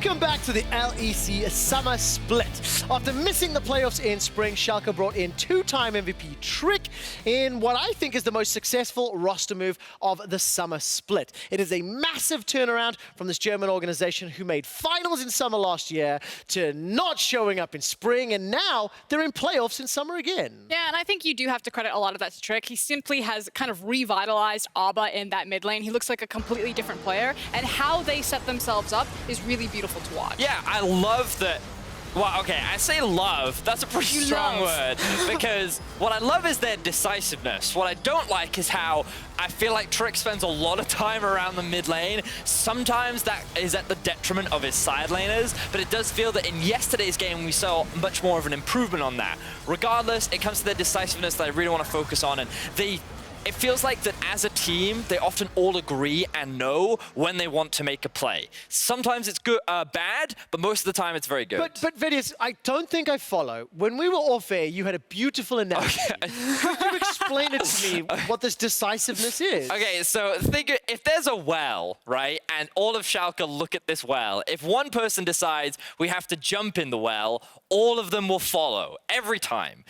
Welcome back to the LEC Summer Split. After missing the playoffs in spring, Schalke brought in two-time MVP Trick in what I think is the most successful roster move of the Summer Split. It is a massive turnaround from this German organization who made finals in summer last year to not showing up in spring, and now they're in playoffs in summer again. Yeah, and I think you do have to credit a lot of that to Trick. He simply has kind of revitalized Abba in that mid lane. He looks like a completely different player, and how they set themselves up is really beautiful to watch. Yeah, I love that. Well, okay, I say love. That's a pretty strong word. Because what I love is their decisiveness. What I don't like is how I feel like Trick spends a lot of time around the mid lane. Sometimes that is at the detriment of his side laners, but it does feel that in yesterday's game we saw much more of an improvement on that. Regardless, it comes to their decisiveness that I really want to focus on, and it feels like that as a team, they often all agree and know when they want to make a play. Sometimes it's good, bad, but most of the time it's very good. But Vedius, I don't think I follow. When we were off air, you had a beautiful analogy. Okay. Could you explain it to me what this decisiveness is? Okay, so think if there's a well, right, and all of Schalke look at this well, if one person decides we have to jump in the well, all of them will follow every time.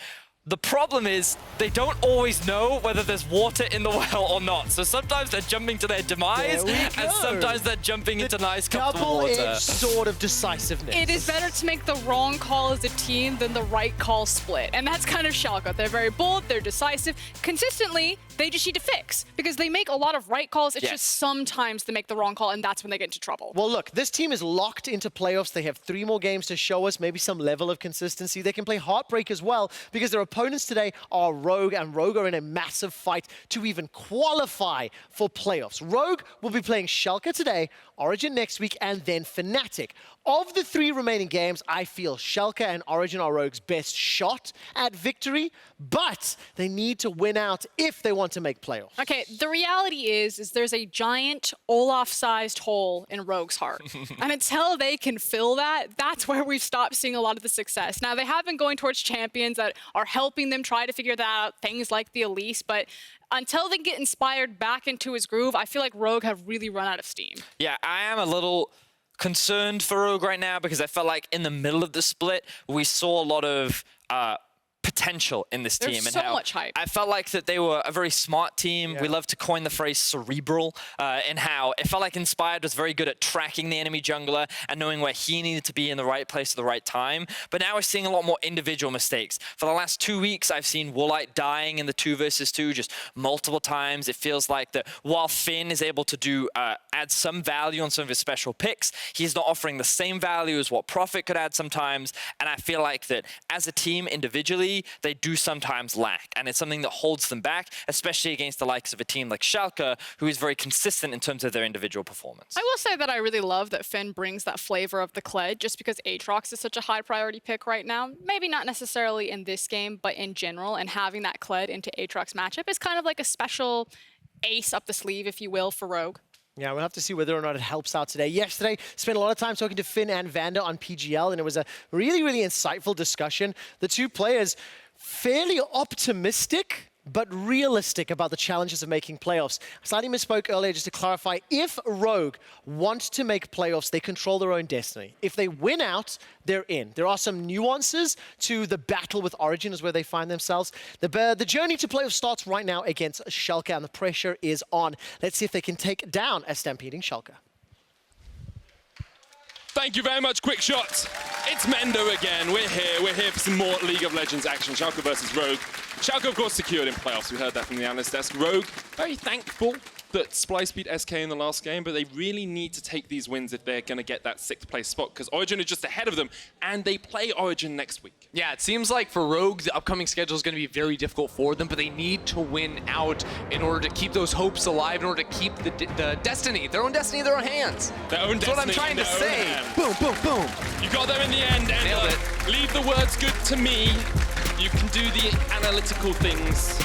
The problem is they don't always know whether there's water in the well or not. So sometimes they're jumping to their demise, and sometimes they're jumping into nice, comfortable water. Double-edged sword of decisiveness. It is better to make the wrong call as a team than the right call split. And that's kind of Schalke. They're very bold, they're decisive. Consistently, they just need to fix because they make a lot of right calls. It's just sometimes they make the wrong call, and that's when they get into trouble. Well, look, this team is locked into playoffs. They have 3 more games to show us maybe some level of consistency. They can play Heartbreak as well because their opponents today are Rogue, and Rogue are in a massive fight to even qualify for playoffs. Rogue will be playing Schalke today, Origin next week, and then Fnatic. Of the 3 remaining games, I feel Schalke and Origin are Rogue's best shot at victory, but they need to win out if they want to make playoffs. Okay, the reality is there's a giant Olaf-sized hole in Rogue's heart. And until they can fill that, that's where we've stopped seeing a lot of the success. Now, they have been going towards champions that are helping them try to figure that out, things like the Elise, but until they get inspired back into his groove, I feel like Rogue have really run out of steam. Yeah, I am a little concerned for Rogue right now because I felt like in the middle of the split, we saw a lot of potential in this team. There's and so how much hype. I felt like that they were a very smart team. Yeah. We love to coin the phrase cerebral, and how it felt like Inspired was very good at tracking the enemy jungler and knowing where he needed to be in the right place at the right time. But now we're seeing a lot more individual mistakes. For the last 2 weeks, I've seen Woolite dying in the 2 versus 2 just multiple times. It feels like that while Finn is able to do add some value on some of his special picks, he's not offering the same value as what Prophet could add sometimes. And I feel like that as a team individually, they do sometimes lack, and it's something that holds them back, especially against the likes of a team like Schalke, who is very consistent in terms of their individual performance. I will say that I really love that Finn brings that flavor of the Kled, just because Aatrox is such a high priority pick right now. Maybe not necessarily in this game, but in general, and having that Kled into Aatrox matchup is kind of like a special ace up the sleeve, if you will, for Rogue. Yeah, we'll have to see whether or not it helps out today. Yesterday, spent a lot of time talking to Finn and VandeR on PGL, and it was a really, really insightful discussion. The 2 players fairly optimistic, but realistic about the challenges of making playoffs. I slightly misspoke earlier, just to clarify. If Rogue want to make playoffs, they control their own destiny. If they win out, they're in. There are some nuances to the battle with Origin is where they find themselves. The journey to playoffs starts right now against Schalke, and the pressure is on. Let's see if they can take down a stampeding Schalke. Thank you very much, Quickshot. It's Mendo again. We're here for some more League of Legends action. Schalke versus Rogue. Schalke, of course, secured in playoffs. We heard that from the Analyst desk. Rogue, very thankful that Splice beat SK in the last game, but they really need to take these wins if they're going to get that 6th place spot, because Origin is just ahead of them, and they play Origin next week. Yeah, it seems like for Rogue, the upcoming schedule is going to be very difficult for them, but they need to win out in order to keep those hopes alive, in order to keep the destiny, their own destiny in their own hands. Their own destiny. That's what I'm trying to say. Boom, boom, boom. You got them in the end, and nailed it. Leave the words good to me. You can do the analytical things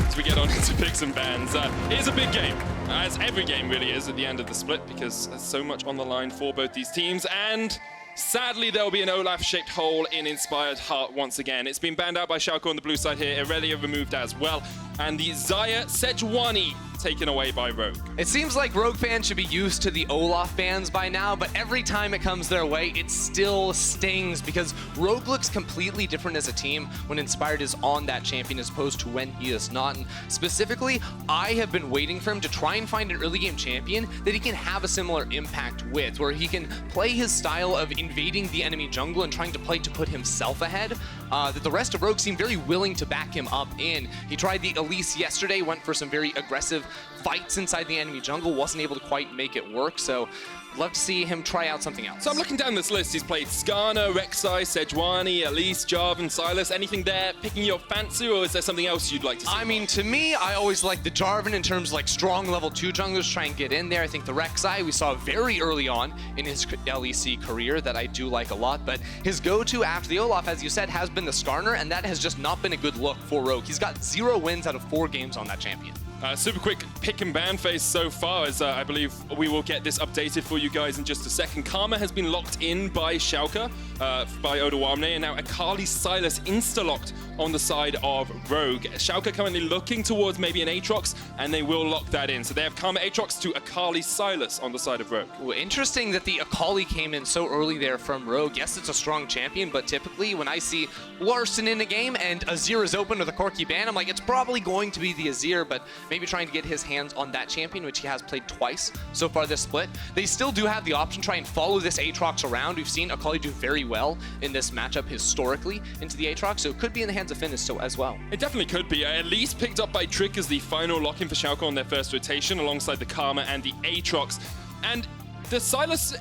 as we get on into picks and bans. It is a big game, as every game really is at the end of the split, because there's so much on the line for both these teams, and sadly there'll be an Olaf-shaped hole in Inspired Heart once again. It's been banned out by Schalke on the blue side here, Irelia removed as well, and the Zaya Sejuani taken away by Rogue. It seems like Rogue fans should be used to the Olaf bans by now, but every time it comes their way, it still stings because Rogue looks completely different as a team when Inspired is on that champion as opposed to when he is not. And specifically, I have been waiting for him to try and find an early game champion that he can have a similar impact with, where he can play his style of invading the enemy jungle and trying to play to put himself ahead, that the rest of Rogue seem very willing to back him up in. He tried the Elise yesterday, went for some very aggressive fights inside the enemy jungle, wasn't able to quite make it work, so love to see him try out something else. So I'm looking down this list. He's played Qiyana, Rek'Sai, Sejuani, Elise, Jarvan, Sylas. Anything there picking your fancy, or is there something else you'd like to see? I mean, to me, I always like the Jarvan in terms of like strong level 2 junglers try and get in there. I think the Rek'Sai we saw very early on in his LEC career that I do like a lot, but his go-to after the Olaf, as you said, has been the Skarner, and that has just not been a good look for Rogue. He's got 0 wins out of 4 games on that champion. Super quick pick and ban phase so far, as I believe we will get this updated for you guys in just a second. Karma has been locked in by Schalke, by Odoamne, and now Akali Sylas insta-locked on the side of Rogue. Schalke currently looking towards maybe an Aatrox, and they will lock that in. So they have Karma Aatrox to Akali Sylas on the side of Rogue. Ooh, interesting that the Akali came in so early there from Rogue. Yes, it's a strong champion, but typically when I see Larssen in a game and Azir is open with a Corki ban, I'm like, it's probably going to be the Azir, but maybe trying to get his hands on that champion, which he has played twice so far this split. They still do have the option to try and follow this Aatrox around. We've seen Akali do very well in this matchup historically into the Aatrox, so it could be in the hands of Finn as well. It definitely could be. Elise picked up by Trick as the final lock-in for Schalke on their first rotation, alongside the Karma and the Aatrox. And the Sylas,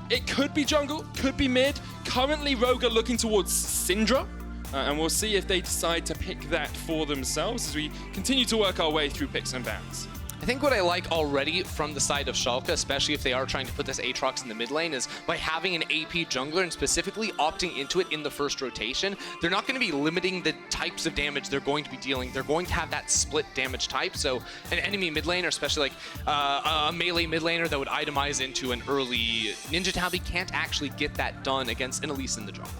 it could be jungle, could be mid. Currently, Rogue are looking towards Syndra. And we'll see if they decide to pick that for themselves as we continue to work our way through picks and bans. I think what I like already from the side of Schalke, especially if they are trying to put this Aatrox in the mid lane, is by having an AP jungler and specifically opting into it in the first rotation, they're not going to be limiting the types of damage they're going to be dealing. They're going to have that split damage type, so an enemy mid laner, especially like a melee mid laner that would itemize into an early Ninja Tabi, can't actually get that done against an Elise in the jungle.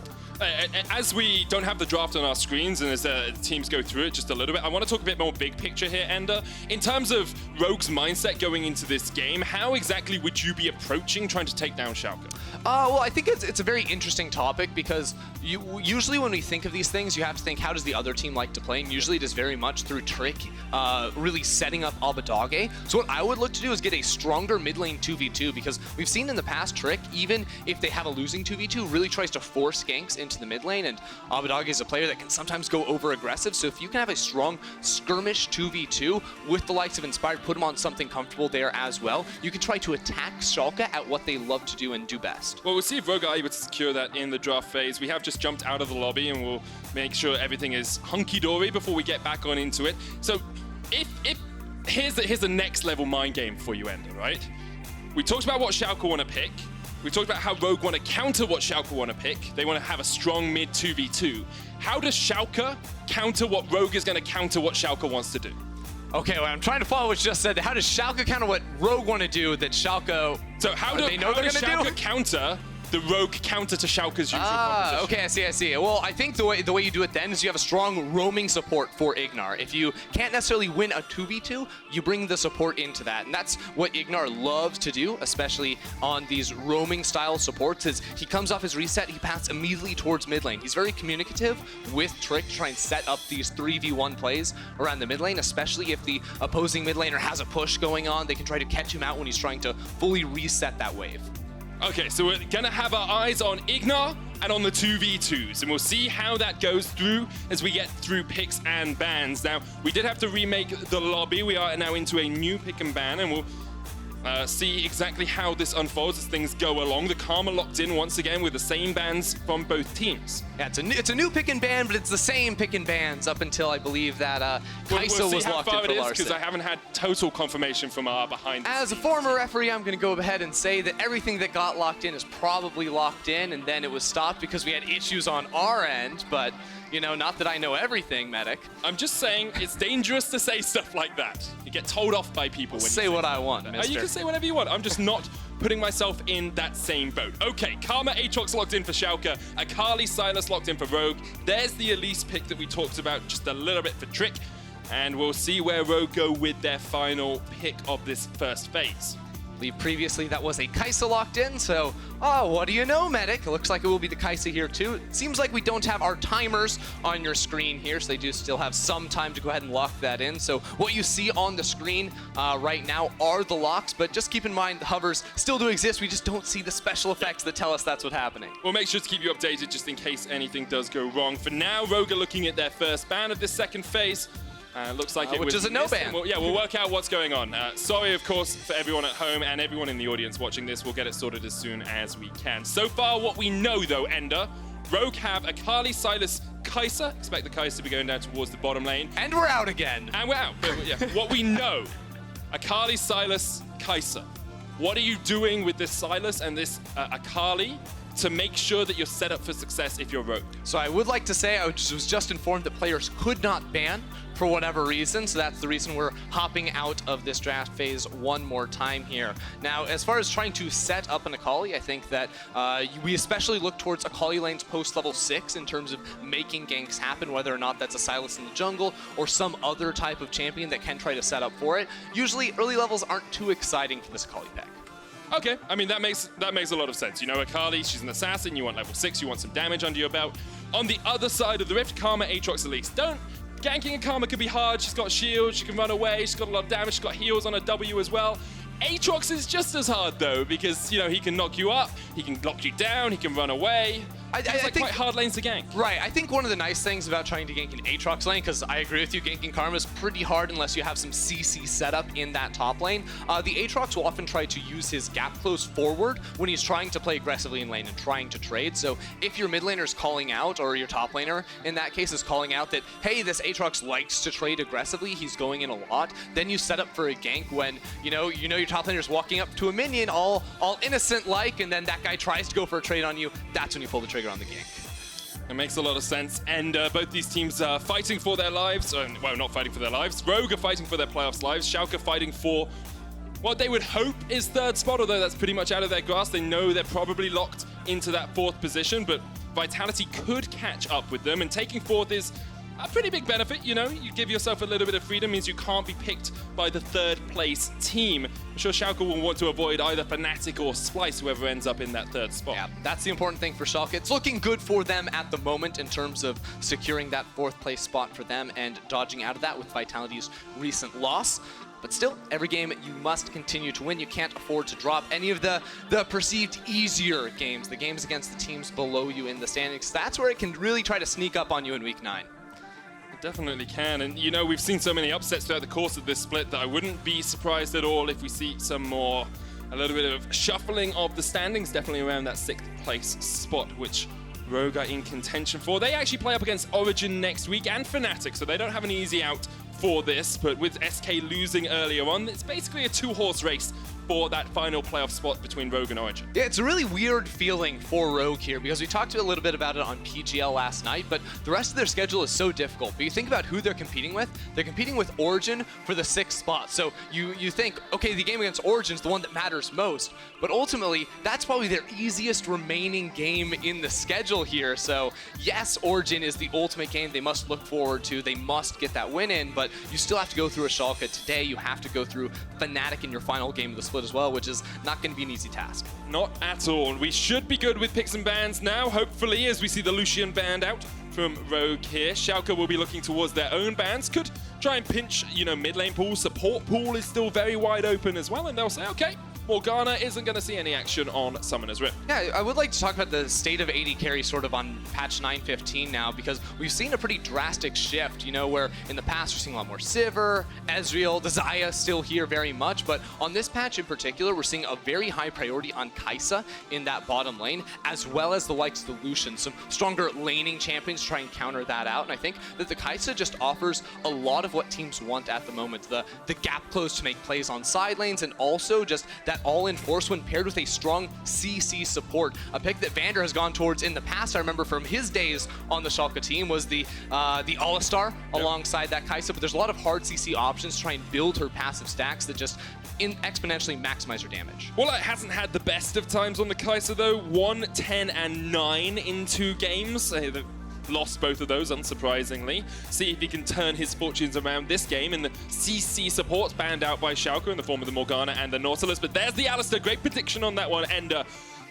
As we don't have the draft on our screens and as the teams go through it just a little bit, I want to talk a bit more big picture here, Ender. In terms of Rogue's mindset going into this game, how exactly would you be approaching trying to take down Schalke? Well, I think it's a very interesting topic because usually when we think of these things, you have to think, how does the other team like to play? And usually it is very much through Trick, really setting up Abbedagge. So what I would look to do is get a stronger mid lane 2v2, because we've seen in the past Trick, even if they have a losing 2v2, really tries to force ganks into the mid lane, and Abbedagge is a player that can sometimes go over aggressive. So if you can have a strong skirmish 2v2 with the likes of Inspired, put them on something comfortable there as well, you can try to attack Schalke at what they love to do and do best. Well, we'll see if Rogue are able to secure that in the draft phase. We have just jumped out of the lobby and we'll make sure everything is hunky-dory before we get back on into it. So here's the next level mind game for you, Ender, right? We talked about what Schalke want to pick. We talked about how Rogue want to counter what Schalke want to pick. They want to have a strong mid 2v2. How does Schalke counter what Rogue is going to counter what Schalke wants to do? Okay, well, I'm trying to follow what you just said. How does Schalke counter what Rogue want to do that Schalke... So how does Schalke counter the Rogue counter to Schalke's usual composition? Okay, I see. Well, I think the way you do it then is you have a strong roaming support for IgNar. If you can't necessarily win a 2v2, you bring the support into that. And that's what IgNar loves to do, especially on these roaming style supports, is he comes off his reset, he passes immediately towards mid lane. He's very communicative with Trick to try and set up these 3v1 plays around the mid lane, especially if the opposing mid laner has a push going on. They can try to catch him out when he's trying to fully reset that wave. Okay, so we're gonna have our eyes on IgNar and on the 2v2s, and we'll see how that goes through as we get through picks and bans. Now, we did have to remake the lobby. We are now into a new pick and ban, and we'll see exactly how this unfolds as things go along. The Karma locked in once again with the same bans from both teams. Yeah, it's a new pick and ban, but it's the same pick and bans up until I believe that Kai'Sa was locked in for Larssen. Because I haven't had total confirmation from our behind the As a former referee, I'm going to go ahead and say that everything that got locked in is probably locked in, and then it was stopped because we had issues on our end, but, you know, not that I know everything, Medic. I'm just saying it's dangerous to say stuff like that. You get told off by people when you say what I want, mister. You can say whatever you want. I'm just not putting myself in that same boat. Okay, Karma Aatrox locked in for Schalke. Akali Sylas locked in for Rogue. There's the Elise pick that we talked about just a little bit for Trick. and we'll see where Rogue go with their final pick of this first phase. Previously, that was a Kai'Sa locked in, so, oh, what do you know, Medic? It looks like it will be the Kai'Sa here, too. It seems like we don't have our timers on your screen here, so they do still have some time to go ahead and lock that in. So what you see on the screen right now are the locks, but just keep in mind the hovers still do exist. We just don't see the special effects that tell us that's what's happening. We'll make sure to keep you updated just in case anything does go wrong. For now, Rogue are looking at their first ban of this second phase. Looks like it which was is a no ban. We'll work out what's going on. Sorry, of course, for everyone at home and everyone in the audience watching this. We'll get it sorted as soon as we can. So far, what we know, though, Ender, Rogue have Akali, Sylas, Kai'Sa. Expect the Kai'Sa to be going down towards the bottom lane. And we're out again. And we're out. Yeah. What we know, Akali, Sylas, Kai'Sa. What are you doing with this Sylas and this Akali to make sure that you're set up for success if you're Rogue? So I would like to say I was just informed that players could not ban for whatever reason, so that's the reason we're hopping out of this draft phase one more time here. Now, as far as trying to set up an Akali, I think that we especially look towards Akali lanes post-level 6 in terms of making ganks happen, whether or not that's a Sylas in the jungle or some other type of champion that can try to set up for it. Usually, early levels aren't too exciting for this Akali pick. Okay, I mean, that makes a lot of sense. You know, Akali, she's an assassin, you want level 6, you want some damage under your belt. On the other side of the rift, Karma, Aatrox, Elise. Ganking a Karma could be hard. She's got shield, she can run away, she's got a lot of damage, she's got heals on her W as well. Aatrox is just as hard though, because, you know, he can knock you up, he can lock you down, he can run away. I think quite hard lanes to gank. Right, I think one of the nice things about trying to gank an Aatrox lane, because I agree with you, ganking Karma is pretty hard unless you have some CC setup in that top lane. The Aatrox will often try to use his gap close forward when he's trying to play aggressively in lane and trying to trade. So if your mid laner is calling out, or your top laner in that case is calling out that, hey, this Aatrox likes to trade aggressively, he's going in a lot, then you set up for a gank when, you know your top laner is walking up to a minion all innocent-like, and then that guy tries to go for a trade on you. That's when you pull the trigger on the gank. It makes a lot of sense, and both these teams are fighting for their lives. Well, not fighting for their lives. Rogue are fighting for their playoffs lives. Schalke fighting for what they would hope is third spot, although that's pretty much out of their grasp. They know they're probably locked into that fourth position, but Vitality could catch up with them, and taking fourth is a pretty big benefit, you know. You give yourself a little bit of freedom, means you can't be picked by the third place team. I'm sure Schalke will want to avoid either Fnatic or Splice, whoever ends up in that third spot. Yeah, that's the important thing for Schalke. It's looking good for them at the moment in terms of securing that fourth place spot for them and dodging out of that with Vitality's recent loss. But still, every game you must continue to win. You can't afford to drop any of the perceived easier games, the games against the teams below you in the standings. That's where it can really try to sneak up on you in Week 9. Definitely can, and you know, we've seen so many upsets throughout the course of this split that I wouldn't be surprised at all if we see a little bit of shuffling of the standings, definitely around that 6th place spot, which Rogue are in contention for. They actually play up against Origin next week and Fnatic, so they don't have an easy out for this, but with SK losing earlier on, it's basically a 2-horse race for that final playoff spot between Rogue and Origin. Yeah, it's a really weird feeling for Rogue here because we talked a little bit about it on PGL last night, but the rest of their schedule is so difficult. But you think about who they're competing with. They're competing with Origin for the 6th spot. So you think, okay, the game against Origin is the one that matters most, but ultimately, that's probably their easiest remaining game in the schedule here. So yes, Origin is the ultimate game they must look forward to. They must get that win in, but you still have to go through a Schalke today. You have to go through Fnatic in your final game of the split as well, which is not going to be an easy task. Not at all. We should be good with picks and bans now, hopefully, as we see the Lucian banned out from Rogue here. Schalke will be looking towards their own bans. Could try and pinch, you know, mid lane pool. Support pool is still very wide open as well, and they'll say, okay, Morgana isn't going to see any action on Summoner's Rift. Yeah, I would like to talk about the state of AD carry sort of on patch 9.15 now, because we've seen a pretty drastic shift, you know, where in the past we're seeing a lot more Sivir, Ezreal, the Xayah still here very much, but on this patch in particular, we're seeing a very high priority on Kai'Sa in that bottom lane, as well as the likes of the Lucian. Some stronger laning champions try and counter that out, and I think that the Kai'Sa just offers a lot of what teams want at the moment. The gap close to make plays on side lanes, and also just that all-in force when paired with a strong CC support. A pick that VandeR has gone towards in the past, I remember from his days on the Schalke team, was the Alistar alongside that Kai'Sa, but there's a lot of hard CC options to try and build her passive stacks that just exponentially maximize her damage. Woolite hasn't had the best of times on the Kai'Sa though. 1, 10, and 9 in 2 games. lost both of those, unsurprisingly. See if he can turn his fortunes around this game. And the CC support's banned out by Schalke in the form of the Morgana and the Nautilus. But there's the Alistar. Great prediction on that one, Ender.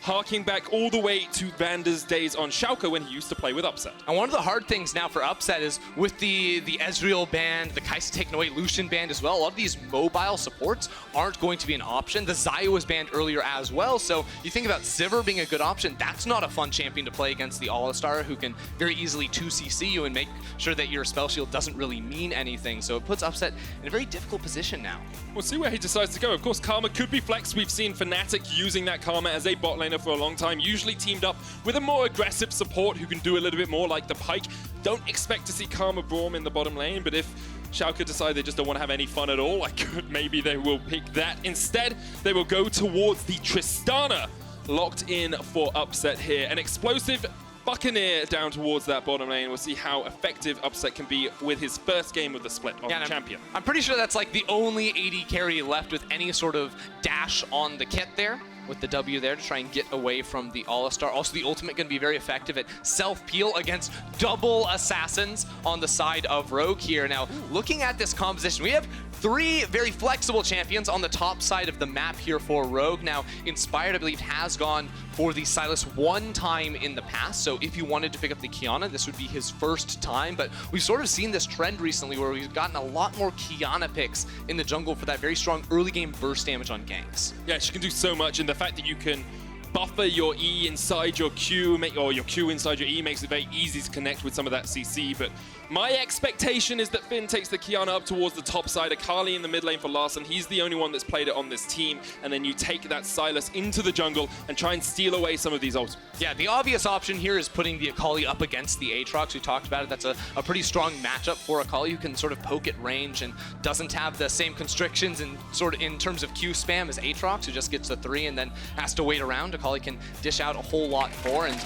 Harking back all the way to VandeR's days on Schalke when he used to play with Upset. And one of the hard things now for Upset is with the Ezreal ban, the Kai'Sa taken away, Lucian banned as well, a lot of these mobile supports aren't going to be an option. The Xayah was banned earlier as well, so you think about Sivir being a good option. That's not a fun champion to play against the Alistar, who can very easily 2CC you and make sure that your spell shield doesn't really mean anything. So it puts Upset in a very difficult position now. We'll see where he decides to go. Of course, Karma could be flexed. We've seen Fnatic using that Karma as a bot laner for a long time, usually teamed up with a more aggressive support who can do a little bit more, like the Pyke. Don't expect to see Karma Braum in the bottom lane, but if Schalke decide they just don't want to have any fun at all, maybe they will pick that. Instead, they will go towards the Tristana, locked in for Upset here. An explosive Buccaneer down towards that bottom lane. We'll see how effective Upset can be with his first game with the split on the champion. I'm pretty sure that's like the only AD carry left with any sort of dash on the kit there, with the W there to try and get away from the Alistar. Also, the ultimate going to be very effective at self-peel against double assassins on the side of Rogue here. Now, looking at this composition, we have 3 very flexible champions on the top side of the map here for Rogue. Now, Inspired, I believe, has gone for the Sylas one time in the past, so if you wanted to pick up the Qiyana, this would be his first time, but we've sort of seen this trend recently where we've gotten a lot more Qiyana picks in the jungle for that very strong early game burst damage on ganks. Yeah, she can do so much, and the fact that you can buffer your E inside your Q, or your Q inside your E, makes it very easy to connect with some of that CC. But my expectation is that Finn takes the Qiyana up towards the top side. Akali in the mid lane for Larssen. He's the only one that's played it on this team. And then you take that Sylas into the jungle and try and steal away some of these ults. Yeah, the obvious option here is putting the Akali up against the Aatrox. We talked about it. That's a pretty strong matchup for Akali, who can sort of poke at range and doesn't have the same constrictions in terms of Q spam as Aatrox, who just gets the 3 and then has to wait around. Akali can dish out a whole lot more and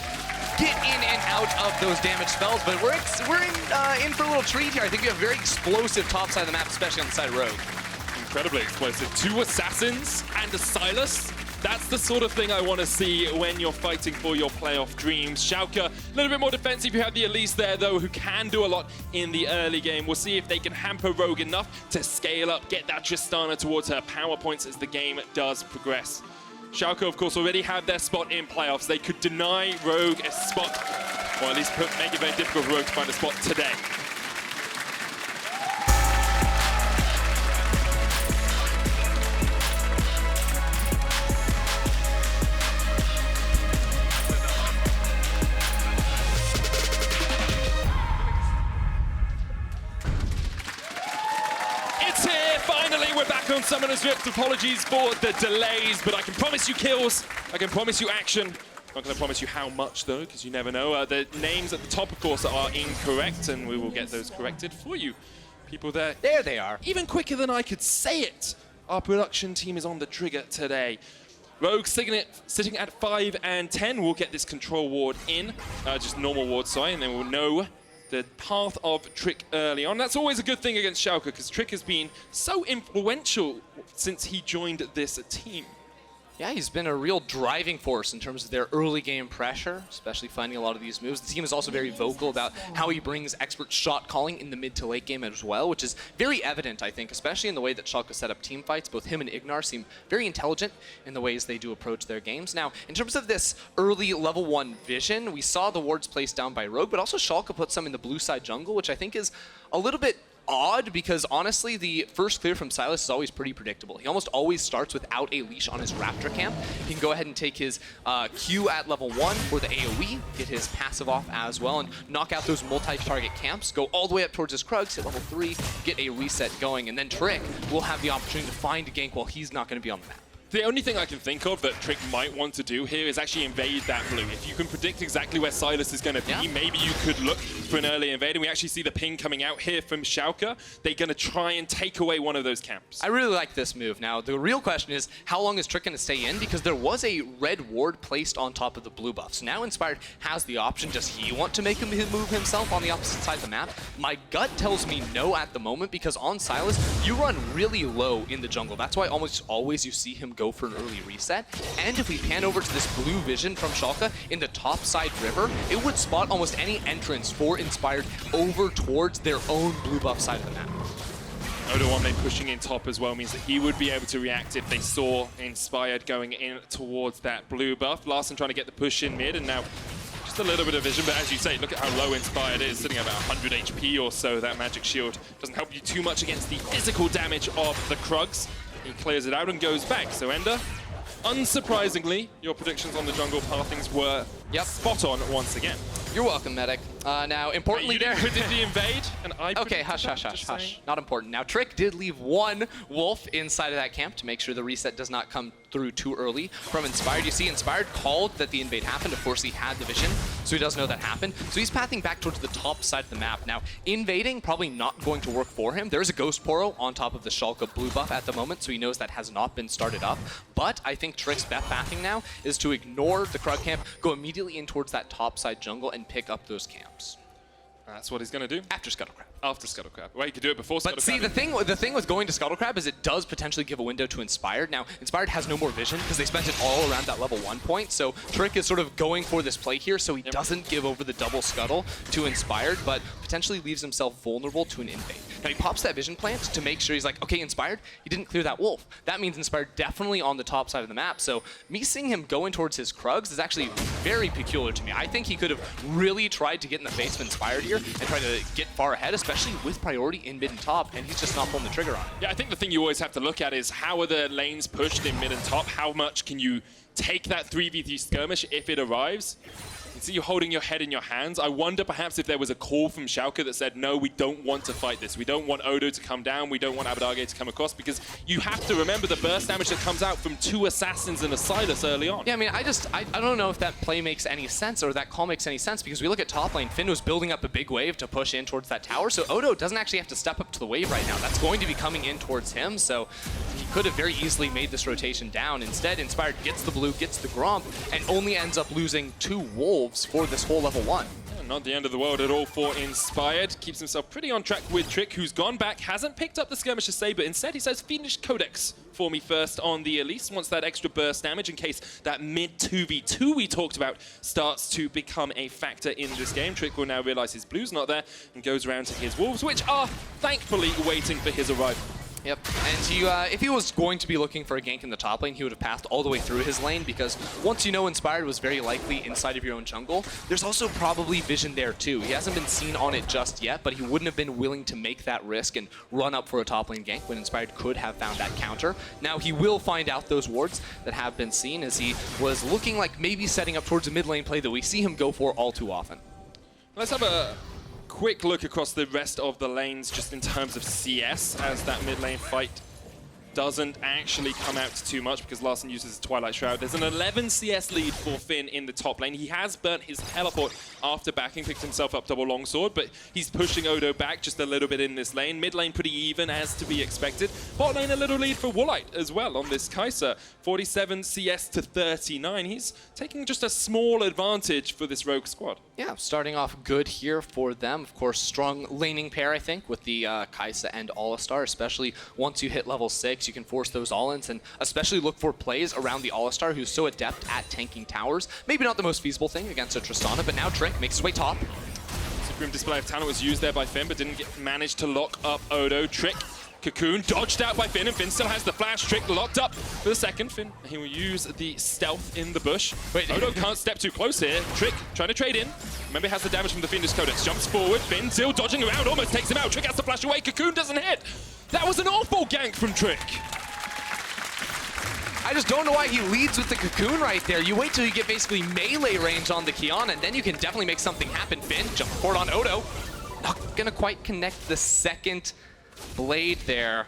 get in and out of those damage spells, but we're in for a little treat here. I think we have a very explosive top side of the map, especially on the side of Rogue. Incredibly explosive. 2 assassins and a Sylas. That's the sort of thing I want to see when you're fighting for your playoff dreams. Schalke, a little bit more defensive. You have the Elise there, though, who can do a lot in the early game. We'll see if they can hamper Rogue enough to scale up, get that Tristana towards her power points as the game does progress. Schalke, of course, already have their spot in playoffs. They could deny Rogue a spot, or at least make it very difficult for Rogue to find a spot today. On Summoner's Rift, apologies for the delays, but I can promise you kills, I can promise you action. Not going to promise you how much, though, because you never know. The names at the top, of course, are incorrect, and we will get those corrected for you. People there. There they are. Even quicker than I could say it. Our production team is on the trigger today. Rogue sitting at 5 and 10. We'll get this control ward in, just normal ward, sorry, and then we'll know the path of Trick early on. That's always a good thing against Schalke, because Trick has been so influential since he joined this team. Yeah, he's been a real driving force in terms of their early game pressure, especially finding a lot of these moves. The team is also very vocal about how he brings expert shot calling in the mid to late game as well, which is very evident, I think, especially in the way that Schalke set up team fights. Both him and IgNar seem very intelligent in the ways they do approach their games. Now, in terms of this early level 1 vision, we saw the wards placed down by Rogue, but also Schalke put some in the blue side jungle, which I think is a little bit odd, because honestly the first clear from Sylas is always pretty predictable. He almost always starts without a leash on his Raptor camp. He can go ahead and take his Q at level 1 for the AoE, get his passive off as well, and knock out those multi-target camps, go all the way up towards his Krugs, hit level 3, get a reset going, and then Trick will have the opportunity to find a gank while he's not going to be on the map. The only thing I can think of that Trick might want to do here is actually invade that blue. If you can predict exactly where Sylas is going to be, maybe you could look for an early invade. And we actually see the ping coming out here from Schalke. They're going to try and take away one of those camps. I really like this move. Now, the real question is, how long is Trick going to stay in? Because there was a red ward placed on top of the blue buff. So now Inspired has the option. Does he want to make him move himself on the opposite side of the map? My gut tells me no at the moment, because on Sylas, you run really low in the jungle. That's why almost always you see him go for an early reset. And if we pan over to this blue vision from Schalke in the top side river, it would spot almost any entrance for Inspired over towards their own blue buff side of the map. Odoamne pushing in top as well means that he would be able to react if they saw Inspired going in towards that blue buff. Larssen trying to get the push in mid, and now just a little bit of vision, but as you say, look at how low Inspired is, sitting at about 100 HP or so. That magic shield doesn't help you too much against the physical damage of the Krugs. He clears it out and goes back. So Ender, unsurprisingly, your predictions on the jungle pathings were spot on once again. You're welcome, Medic. Now, importantly Wait, there... did the invade? And I Okay, hush. Not important. Now, Trick did leave one wolf inside of that camp to make sure the reset does not come through too early from Inspired. You see, Inspired called that the invade happened. Of course, he had the vision, so he does know that happened. So he's pathing back towards the top side of the map. Now, invading probably not going to work for him. There's a Ghost Poro on top of the Schalke blue buff at the moment, so he knows that has not been started up. But I think Trick's best pathing now is to ignore the Krug camp, go immediately in towards that top side jungle, and pick up those camps. That's what he's going to do. After Scuttlecrab. After Scuttlecrab. Well, he could do it before Scuttlecrab. But see, the thing with going to Scuttlecrab is it does potentially give a window to Inspired. Now, Inspired has no more vision because they spent it all around that level 1 point. So Trick is sort of going for this play here, so he doesn't give over the double scuttle to Inspired, but potentially leaves himself vulnerable to an invade. Now, he pops that vision plant to make sure he's like, okay, Inspired, he didn't clear that wolf. That means Inspired definitely on the top side of the map. So me seeing him go in towards his Krugs is actually very peculiar to me. I think he could have really tried to get in the face of Inspired here and try to get far ahead, especially with priority in mid and top, and he's just not pulling the trigger on it. Yeah, I think the thing you always have to look at is how are the lanes pushed in mid and top? How much can you take that 3v3 skirmish if it arrives? You see you holding your head in your hands. I wonder perhaps if there was a call from Schalke that said, no, we don't want to fight this. We don't want Odo to come down. We don't want Abbedagge to come across, because you have to remember the burst damage that comes out from 2 assassins and a Sylas early on. Yeah, I mean, I don't know if that play makes any sense or that call makes any sense, because we look at top lane, Finn was building up a big wave to push in towards that tower, so Odo doesn't actually have to step up to the wave right now. That's going to be coming in towards him, so he could have very easily made this rotation down. Instead, Inspired gets the blue, gets the Gromp, and only ends up losing 2 wolves for this whole level 1. Yeah, not the end of the world at all for Inspired. Keeps himself pretty on track with Trick, who's gone back, hasn't picked up the Skirmisher Saber. Instead, he says, finish Codex for me first on the Elise. Wants that extra burst damage in case that mid 2v2 we talked about starts to become a factor in this game. Trick will now realize his blue's not there and goes around to his wolves, which are thankfully waiting for his arrival. Yep, and he, if he was going to be looking for a gank in the top lane, he would have passed all the way through his lane, because once you know Inspired was very likely inside of your own jungle, there's also probably vision there too. He hasn't been seen on it just yet, but he wouldn't have been willing to make that risk and run up for a top lane gank when Inspired could have found that counter. Now he will find out those wards that have been seen, as he was looking like maybe setting up towards a mid lane play that we see him go for all too often. Let's have a quick look across the rest of the lanes just in terms of CS, as that mid lane fight doesn't actually come out too much because Larssen uses his Twilight Shroud. There's an 11 CS lead for Finn in the top lane. He has burnt his teleport after backing, picked himself up double longsword, but he's pushing Odo back just a little bit in this lane. Mid lane pretty even, as to be expected. Bot lane a little lead for Woolite as well on this Kai'Sa. 47 CS to 39. He's taking just a small advantage for this rogue squad. Yeah, starting off good here for them. Of course, strong laning pair, I think, with the Kai'Sa and Alistar, especially once you hit level 6. You can force those all-ins, and especially look for plays around the Alistar, who's so adept at tanking towers. Maybe not the most feasible thing against a Tristana, but now Trick makes his way top. Supreme Display of Talent was used there by Finn, but didn't manage to lock up Odo. Trick, Cocoon, dodged out by Finn, and Finn still has the flash. Trick locked up for the second. Finn, he will use the stealth in the bush. Wait, Odo can't step too close here. Trick trying to trade in. Remember, he has the damage from the Fiendish Codex. Jumps forward, Finn still dodging around, almost takes him out. Trick has to flash away, Cocoon doesn't hit. That was an awful gank from Trick. I just don't know why he leads with the Cocoon right there. You wait till you get basically melee range on the Qiyana, and then you can definitely make something happen. Finn, jump forward on Odo. Not gonna quite connect the second blade there.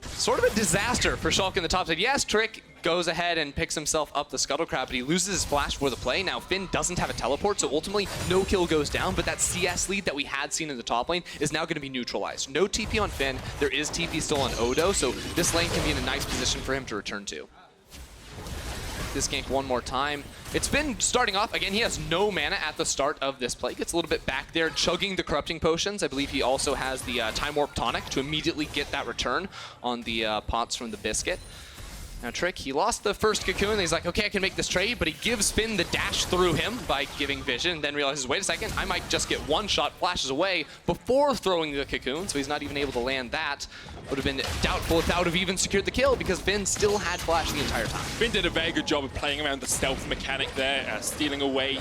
Sort of a disaster for Schalke in the top side. Yes, Trick goes ahead and picks himself up the Scuttlecrab, but he loses his flash for the play. Now, Finn doesn't have a teleport, so ultimately no kill goes down, but that CS lead that we had seen in the top lane is now going to be neutralized. No TP on Finn. There is TP still on Odo, so this lane can be in a nice position for him to return to. This gank one more time. It's Finn starting off. Again, he has no mana at the start of this play. Gets a little bit back there, chugging the Corrupting Potions. I believe he also has the Time Warp Tonic to immediately get that return on the pots from the Biscuit. Now Trick, he lost the first cocoon, and he's like, okay, I can make this trade, but he gives Finn the dash through him by giving vision, and then realizes, wait a second, I might just get one shot, flashes away before throwing the cocoon, so he's not even able to land that. Would have been doubtful if that would have even secured the kill, because Finn still had flash the entire time. Finn did a very good job of playing around the stealth mechanic there, stealing away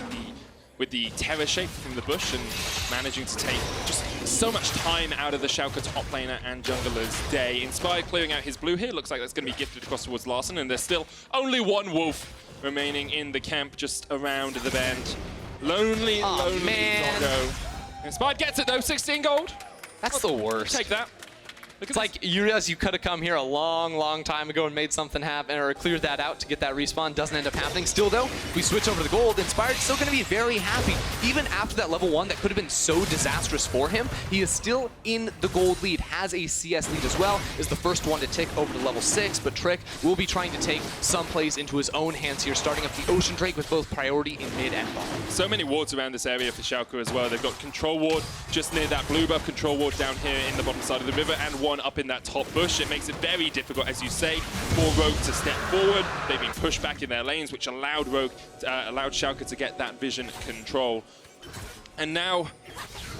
with the terror shape from the bush and managing to take just so much time out of the Schalke top laner and jungler's day. Inspired clearing out his blue here. Looks like that's going to be gifted across towards Larssen, and there's still only one wolf remaining in the camp just around the bend. Lonely Doggo. Inspired gets it though, 16 gold. That's the worst. Take that. It's like you realize you could have come here a long time ago and made something happen, or cleared that out to get that respawn. Doesn't end up happening. Still though, we switch over to the gold. Inspired still going to be very happy. Even after that level 1 that could have been so disastrous for him, he is still in the gold lead, has a CS lead as well, is the first one to tick over to level 6, but Trick will be trying to take some plays into his own hands here, starting up the Ocean Drake with both priority in mid and bottom. So many wards around this area for Schalke as well. They've got control ward just near that blue buff, control ward down here in the bottom side of the river, and one up in that top bush. It makes it very difficult, as you say, for Rogue to step forward. They've been pushed back in their lanes, which allowed Schalke to get that vision control. And now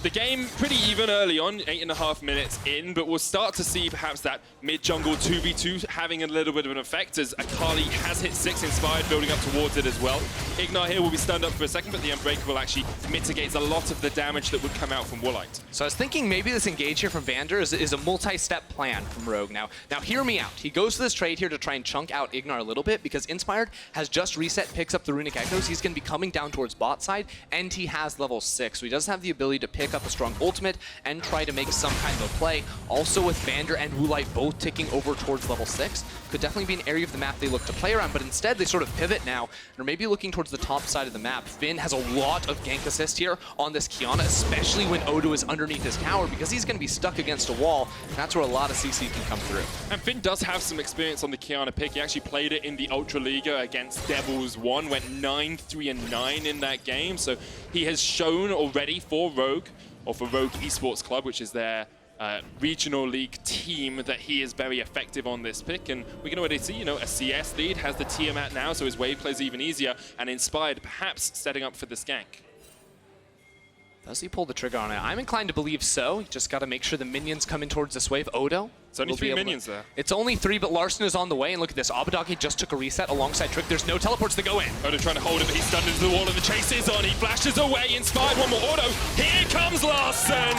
the game pretty even early on, 8.5 minutes in, but we'll start to see perhaps that mid-jungle 2v2 having a little bit of an effect, as Akali has hit 6, Inspired building up towards it as well. IgNar here will be stunned up for a second, but the Unbreakable actually mitigates a lot of the damage that would come out from Woolite. So I was thinking maybe this engage here from VandeR is a multi-step plan from Rogue. Now hear me out. He goes to this trade here to try and chunk out IgNar a little bit, because Inspired has just reset, picks up the Runic Echoes. He's going to be coming down towards bot side, and he has level 6, so he does have the ability to pick up a strong ultimate and try to make some kind of a play. Also with VandeR and Woolite both ticking over towards level 6, could definitely be an area of the map they look to play around, but instead they sort of pivot now, and are maybe looking towards the top side of the map. Finn has a lot of gank assist here on this Qiyana, especially when Odo is underneath his tower, because he's going to be stuck against a wall, and that's where a lot of CC can come through. And Finn does have some experience on the Qiyana pick. He actually played it in the Ultra Liga against Devils 1, went 9-3-9 in that game, so he has shown already for Rogue, or for Rogue Esports Club, which is their regional league team, that he is very effective on this pick. And we can already see, a CS lead, has the Tiamat now, so his wave plays even easier, and Inspired perhaps setting up for this gank. Does he pull the trigger on it? I'm inclined to believe so. You just got to make sure the minions come in towards this wave. Odo. It's only 3 minions there. It's only 3, but Larssen is on the way, and look at this. Abbedagge just took a reset alongside Trick. There's no teleports to go in. Odo trying to hold it, but he's stunned into the wall, and the chase is on. He flashes away. Inspired, one more Odo. Here comes Larssen.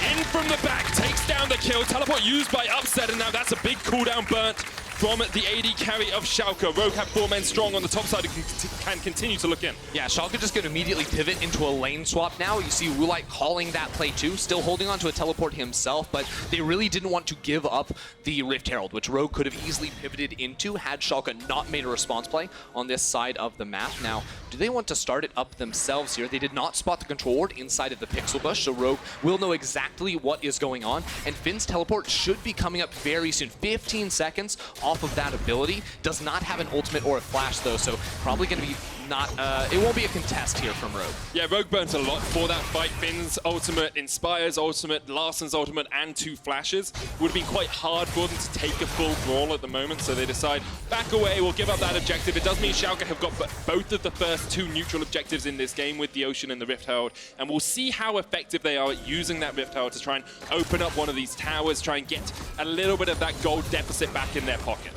In from the back, takes down the kill. Teleport used by Upset, and now that's a big cooldown burnt from the AD carry of Schalke. Rogue have 4 men strong on the top side who can continue to look in. Yeah, Schalke just going to immediately pivot into a lane swap now. You see Woolite calling that play too, still holding on to a teleport himself, but they really didn't want to give up the Rift Herald, which Rogue could have easily pivoted into had Schalke not made a response play on this side of the map. Now, do they want to start it up themselves here? They did not spot the control ward inside of the pixel bush, so Rogue will know exactly what is going on, and Finn's teleport should be coming up very soon. 15 seconds off of that ability. Does not have an ultimate or a flash though, so probably going to be it won't be a contest here from Rogue. Yeah, Rogue burnt a lot for that fight. Finn's ultimate, Inspire's ultimate, Larssen's ultimate, and 2 flashes. Would have been quite hard for them to take a full brawl at the moment, so they decide, back away, we'll give up that objective. It does mean Schalke have got both of the first 2 neutral objectives in this game with the Ocean and the Rift Herald, and we'll see how effective they are at using that Rift Herald to try and open up one of these towers, try and get a little bit of that gold deficit back in their pocket.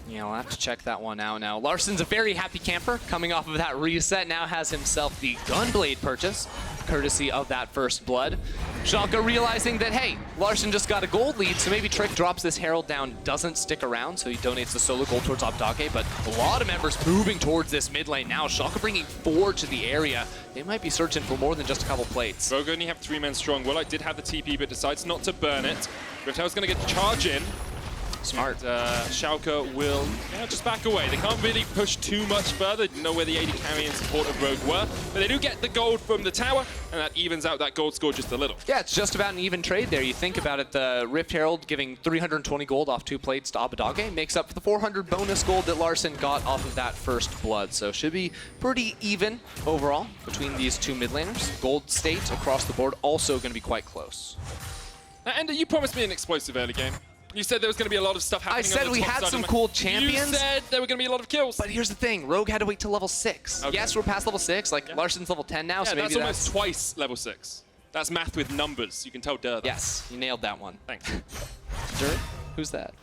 Yeah, we'll have to check that one out now. Larssen's a very happy camper coming off of that reset. Now has himself the Gunblade purchase, courtesy of that first blood. Schalke realizing that, hey, Larssen just got a gold lead, so maybe Trick drops this Herald down, doesn't stick around, so he donates the solo gold towards Abbedagge, but a lot of members moving towards this mid lane now. Schalke bringing 4 to the area. They might be searching for more than just a couple plates. Rogue only have 3 men strong. Woolite did have the TP, but decides not to burn it. Rift Herald's going to get the charge in. Smart. Schalke will just back away. They can't really push too much further. They know where the AD carry and support of Rogue were. But they do get the gold from the tower, and that evens out that gold score just a little. Yeah, it's just about an even trade there. You think about it, the Rift Herald giving 320 gold off 2 plates to Abbedagge makes up for the 400 bonus gold that Larssen got off of that first blood. So should be pretty even overall between these 2 mid laners. Gold state across the board also going to be quite close. And you promised me an explosive early game. You said there was going to be a lot of stuff happening. I said we had some cool champions. You said there were going to be a lot of kills. But here's the thing, Rogue had to wait till level 6. Okay. Yes, we're past level 6. Like, Larssen's level 10 now, so maybe that's almost twice level 6. That's math with numbers. You can tell Dur. Yes, you nailed that one. Thanks. Dur? Who's that?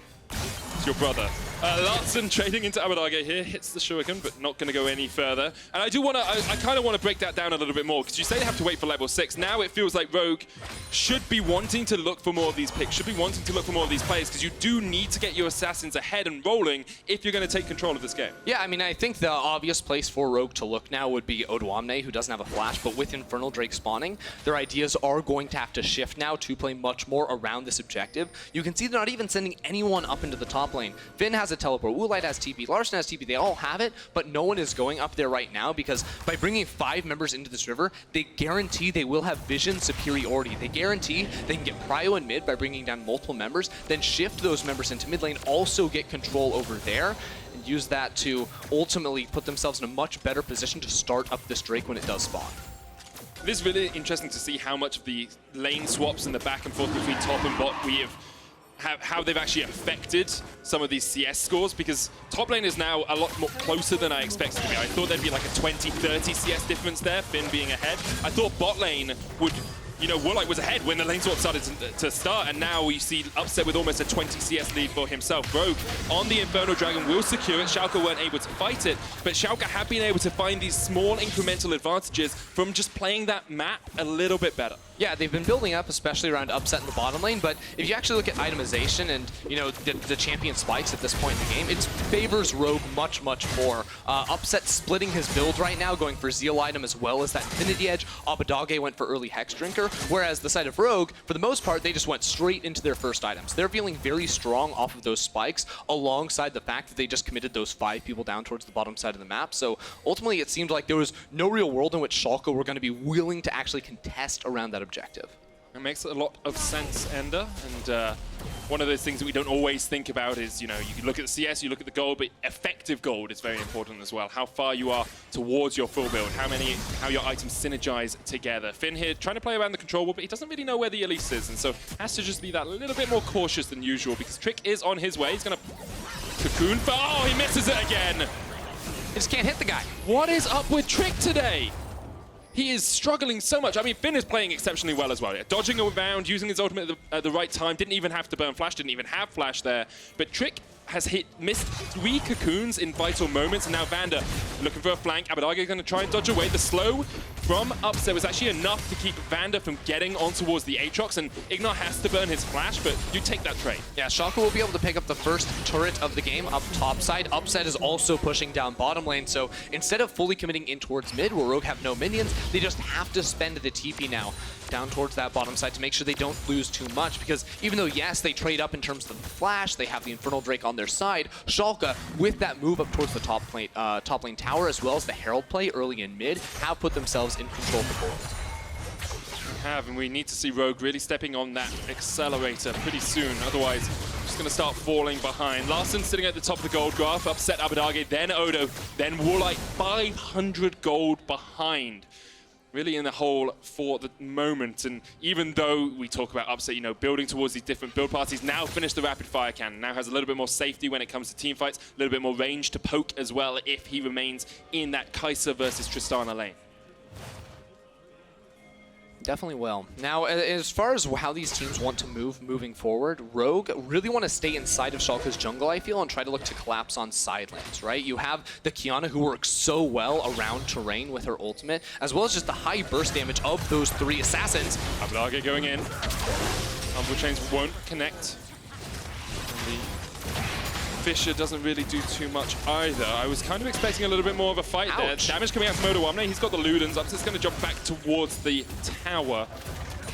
It's your brother. Larssen trading into Abbedagge here, hits the shuriken, but not going to go any further. And I do want to, I kind of want to break that down a little bit more, because you say they have to wait for level 6. Now it feels like Rogue should be wanting to look for more of these picks, should be wanting to look for more of these players, because you do need to get your assassins ahead and rolling if you're going to take control of this game. Yeah, I mean, I think the obvious place for Rogue to look now would be Odoamne, who doesn't have a flash, but with Infernal Drake spawning, their ideas are going to have to shift now to play much more around this objective. You can see they're not even sending anyone up into the top lane. Finn has a teleport, Woolite has TP, Larssen has TP, they all have it, but no one is going up there right now because by bringing 5 members into this river, they guarantee they will have vision superiority. They guarantee they can get prio in mid by bringing down multiple members, then shift those members into mid lane, also get control over there, and use that to ultimately put themselves in a much better position to start up this Drake when it does spawn. It is really interesting to see how much of the lane swaps and the back and forth between top and bot we have how they've actually affected some of these CS scores, because top lane is now a lot more closer than I expected to be. I thought there'd be like a 20-30 CS difference there, Finn being ahead. I thought bot lane would, you know, Woolite was ahead when the lane swap started to start, and now we see Upset with almost a 20 CS lead for himself. Rogue on the Infernal Dragon will secure it. Schalke weren't able to fight it, but Schalke have been able to find these small incremental advantages from just playing that map a little bit better. Yeah, they've been building up, especially around Upset in the bottom lane, but if you actually look at itemization and, you know, the champion spikes at this point in the game, it favors Rogue much, much more. Upset splitting his build right now, going for Zeal item as well as that Infinity Edge. Abbedagge went for early Hex Drinker, whereas the side of Rogue, for the most part, they just went straight into their first items. They're feeling very strong off of those spikes, alongside the fact that they just committed those 5 people down towards the bottom side of the map. So ultimately, it seemed like there was no real world in which Schalke were going to be willing to actually contest around that objective. It makes a lot of sense, Ender, and one of those things that we don't always think about is, you know, you can look at the CS, you look at the gold, but effective gold is very important as well. How far you are towards your full build, how your items synergize together. Finn here trying to play around the control wall, but he doesn't really know where the Elise is, and so has to just be that little bit more cautious than usual, because Trick is on his way. He's gonna cocoon for, oh, he misses it again. He just can't hit the guy. What is up with Trick today? He is struggling so much. I mean, Finn is playing exceptionally well as well. Yeah, dodging around, using his ultimate at the right time. Didn't even have to burn flash, didn't even have flash there. But Trick has missed 3 cocoons in vital moments, and now VandeR looking for a flank. Abbedagge is going to try and dodge away. The slow from Upset was actually enough to keep VandeR from getting on towards the Aatrox, and IgNar has to burn his flash, but you take that trade. Yeah, Schalke will be able to pick up the first turret of the game up top side. Upset is also pushing down bottom lane, so instead of fully committing in towards mid, where Rogue have no minions, they just have to spend the TP now down towards that bottom side to make sure they don't lose too much, because even though, yes, they trade up in terms of the flash, they have the Infernal Drake on their side, Schalke, with that move up towards the top lane tower, as well as the Herald play early in mid, have put themselves in control of the board. We have, and we need to see Rogue really stepping on that accelerator pretty soon, otherwise just going to start falling behind. Larssen sitting at the top of the gold graph, Upset Abbedagge, then Odo, then Woolite, 500 gold behind. Really in the hole for the moment, and even though we talk about Upset, you know, building towards these different build parties, now finished the rapid fire cannon, now has a little bit more safety when it comes to team fights, a little bit more range to poke as well if he remains in that Kai'Sa versus Tristana lane. Definitely will. Now, as far as how these teams want to move moving forward, Rogue really want to stay inside of Schalke's jungle, I feel, and try to look to collapse on side lanes, right? You have the Qiyana, who works so well around terrain with her ultimate, as well as just the high burst damage of those 3 assassins. Abbedagge going in. Humble Chains won't connect. Fisher doesn't really do too much either. I was kind of expecting a little bit more of a fight there. Damage coming out from Odoamne. He's got the Ludens. Upset's going to jump back towards the tower.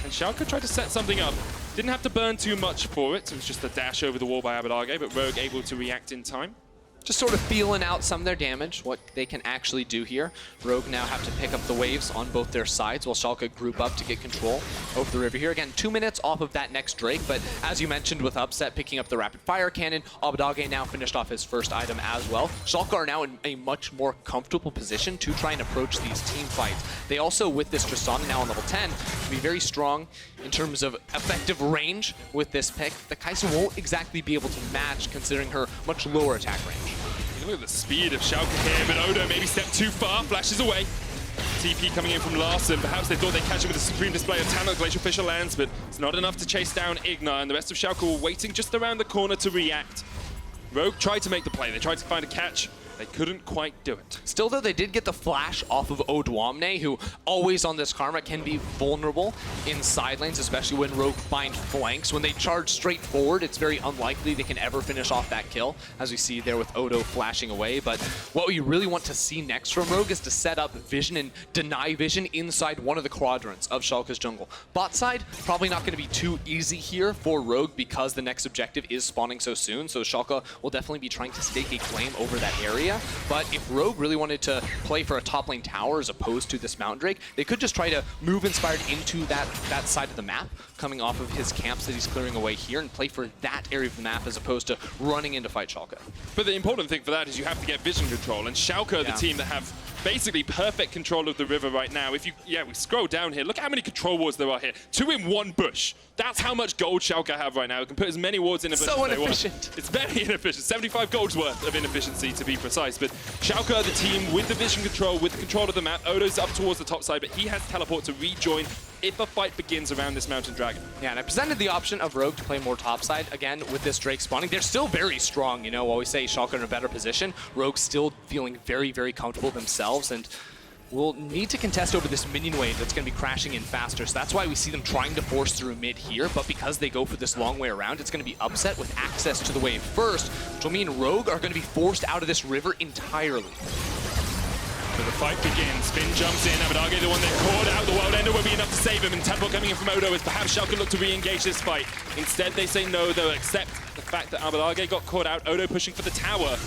And Schalke tried to set something up. Didn't have to burn too much for it. It was just a dash over the wall by Abbedagge, but Rogue able to react in time. just sort of feeling out some of their damage, what they can actually do here. Rogue now have to pick up the waves on both their sides while Schalke group up to get control over the river here. Again, 2 minutes off of that next Drake, but as you mentioned with Upset picking up the rapid fire cannon, Abbedagge now finished off his first item as well. Schalke are now in a much more comfortable position to try and approach these team fights. They also, with this Tristana now on level 10, can be very strong in terms of effective range with this pick. The Kai'Sa won't exactly be able to match considering her much lower attack range. Look at the speed of Schalke here, but Odo maybe stepped too far, flashes away. TP coming in from Larssen. Perhaps they thought they'd catch him with a supreme display of talent. Glacial Fissure lands, but it's not enough to chase down IgNar, and the rest of Schalke were waiting just around the corner to react. Rogue tried to make the play. They tried to find a catch. They couldn't quite do it. Still, though, they did get the flash off of Odoamne, who always on this Karma can be vulnerable in side lanes, especially when Rogue find flanks. When they charge straight forward, it's very unlikely they can ever finish off that kill, as we see there with Odo flashing away. But what we really want to see next from Rogue is to set up vision and deny vision inside one of the quadrants of Schalke's jungle. Bot side, probably not going to be too easy here for Rogue because the next objective is spawning so soon, so Schalke will definitely be trying to stake a claim over that area. But if Rogue really wanted to play for a top lane tower as opposed to this Mountain Drake, they could just try to move Inspired into that side of the map, coming off of his camps that he's clearing away here, and play for that area of the map as opposed to running in to fight Schalke. But the important thing for that is you have to get vision control, and Schalke are the team that have basically perfect control of the river right now. If you, we scroll down here, look how many control wards there are here. 2 in 1 bush. That's how much gold Schalke have right now. It can put as many wards in a bush as they want. So inefficient. It's very inefficient. 75 gold's worth of inefficiency, to be precise. But Schalke are the team with the vision control, with the control of the map. Odo's up towards the top side, but he has teleport to rejoin if a fight begins around this Mountain Dragon. Yeah, and I presented the option of Rogue to play more topside. Again, with this Drake spawning, they're still very strong, you know, while we say Schalke are in a better position. Rogue's still feeling very, very comfortable themselves, and will need to contest over this minion wave that's going to be crashing in faster. So that's why we see them trying to force through mid here, but because they go for this long way around, it's going to be Upset with access to the wave first, which will mean Rogue are going to be forced out of this river entirely. So the fight begins. Finn jumps in. Abbedagge, the one that caught out. The World Ender will be enough to save him. And teleport coming in from Odo as perhaps Schalke look to re-engage this fight. Instead, they say no. They'll accept the fact that Abbedagge got caught out. Odo pushing for the tower.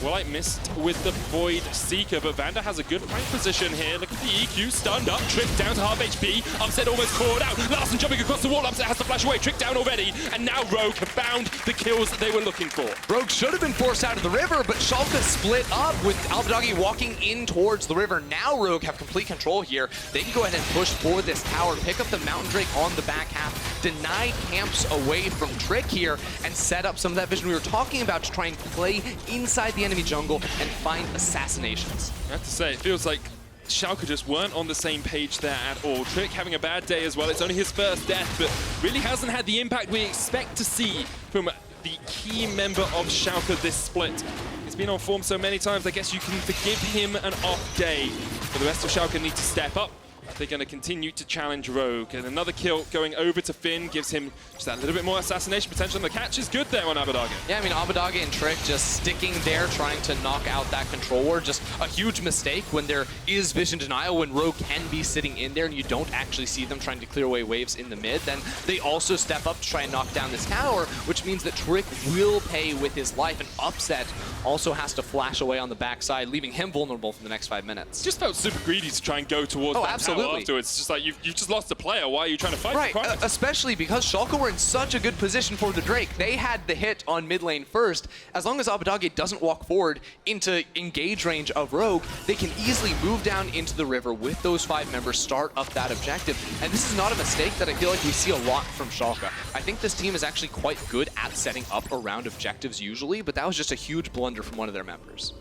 Woolite missed with the Void Seeker, but VandeR has a good right position here. Look at the EQ, stunned up, Trick down to half HP. Upset almost caught out. Larssen jumping across the wall. Upset has to flash away. Trick down already. And now Rogue have found the kills that they were looking for. Rogue should have been forced out of the river, but Schalke split up with Abbedagge walking in towards the river. Now Rogue have complete control here. They can go ahead and push for this tower, pick up the Mountain Drake on the back half, deny camps away from Trick here, and set up some of that vision we were talking about to try and play inside the enemy jungle and find assassinations. I have to say, it feels like Schalke just weren't on the same page there at all. Trick having a bad day as well. It's only his first death, but really hasn't had the impact we expect to see from the key member of Schalke this split. He's been on form so many times, I guess you can forgive him an off day. But the rest of Schalke need to step up. They're going to continue to challenge Rogue. And another kill going over to Finn gives him just that little bit more assassination potential. And the catch is good there on Abbedagge. Yeah, I mean, Abbedagge and Trick just sticking there, trying to knock out that control ward. Just a huge mistake when there is vision denial, when Rogue can be sitting in there and you don't actually see them trying to clear away waves in the mid. Then they also step up to try and knock down this tower, which means that Trick will pay with his life. And Upset also has to flash away on the backside, leaving him vulnerable for the next 5 minutes. Just felt super greedy to try and go towards that tower afterwards. It's just like, you've just lost a player. Why are you trying to fight? Right, especially because Schalke were in such a good position for the Drake. They had the hit on mid lane first. As long as Abbedagge doesn't walk forward into engage range of Rogue, they can easily move down into the river with those 5 members, start up that objective. And this is not a mistake that I feel like we see a lot from Schalke. I think this team is actually quite good at setting up around objectives usually, but that was just a huge blunder from one of their members.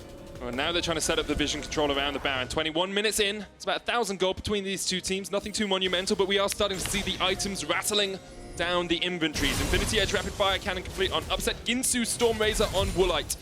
Well, now they're trying to set up the vision control around the Baron. 21 minutes in. It's about 1,000 gold between these two teams. Nothing too monumental, but we are starting to see the items rattling down the inventories. Infinity Edge Rapid Fire Cannon complete on Upset. Ginsu Storm Razor on Woolite.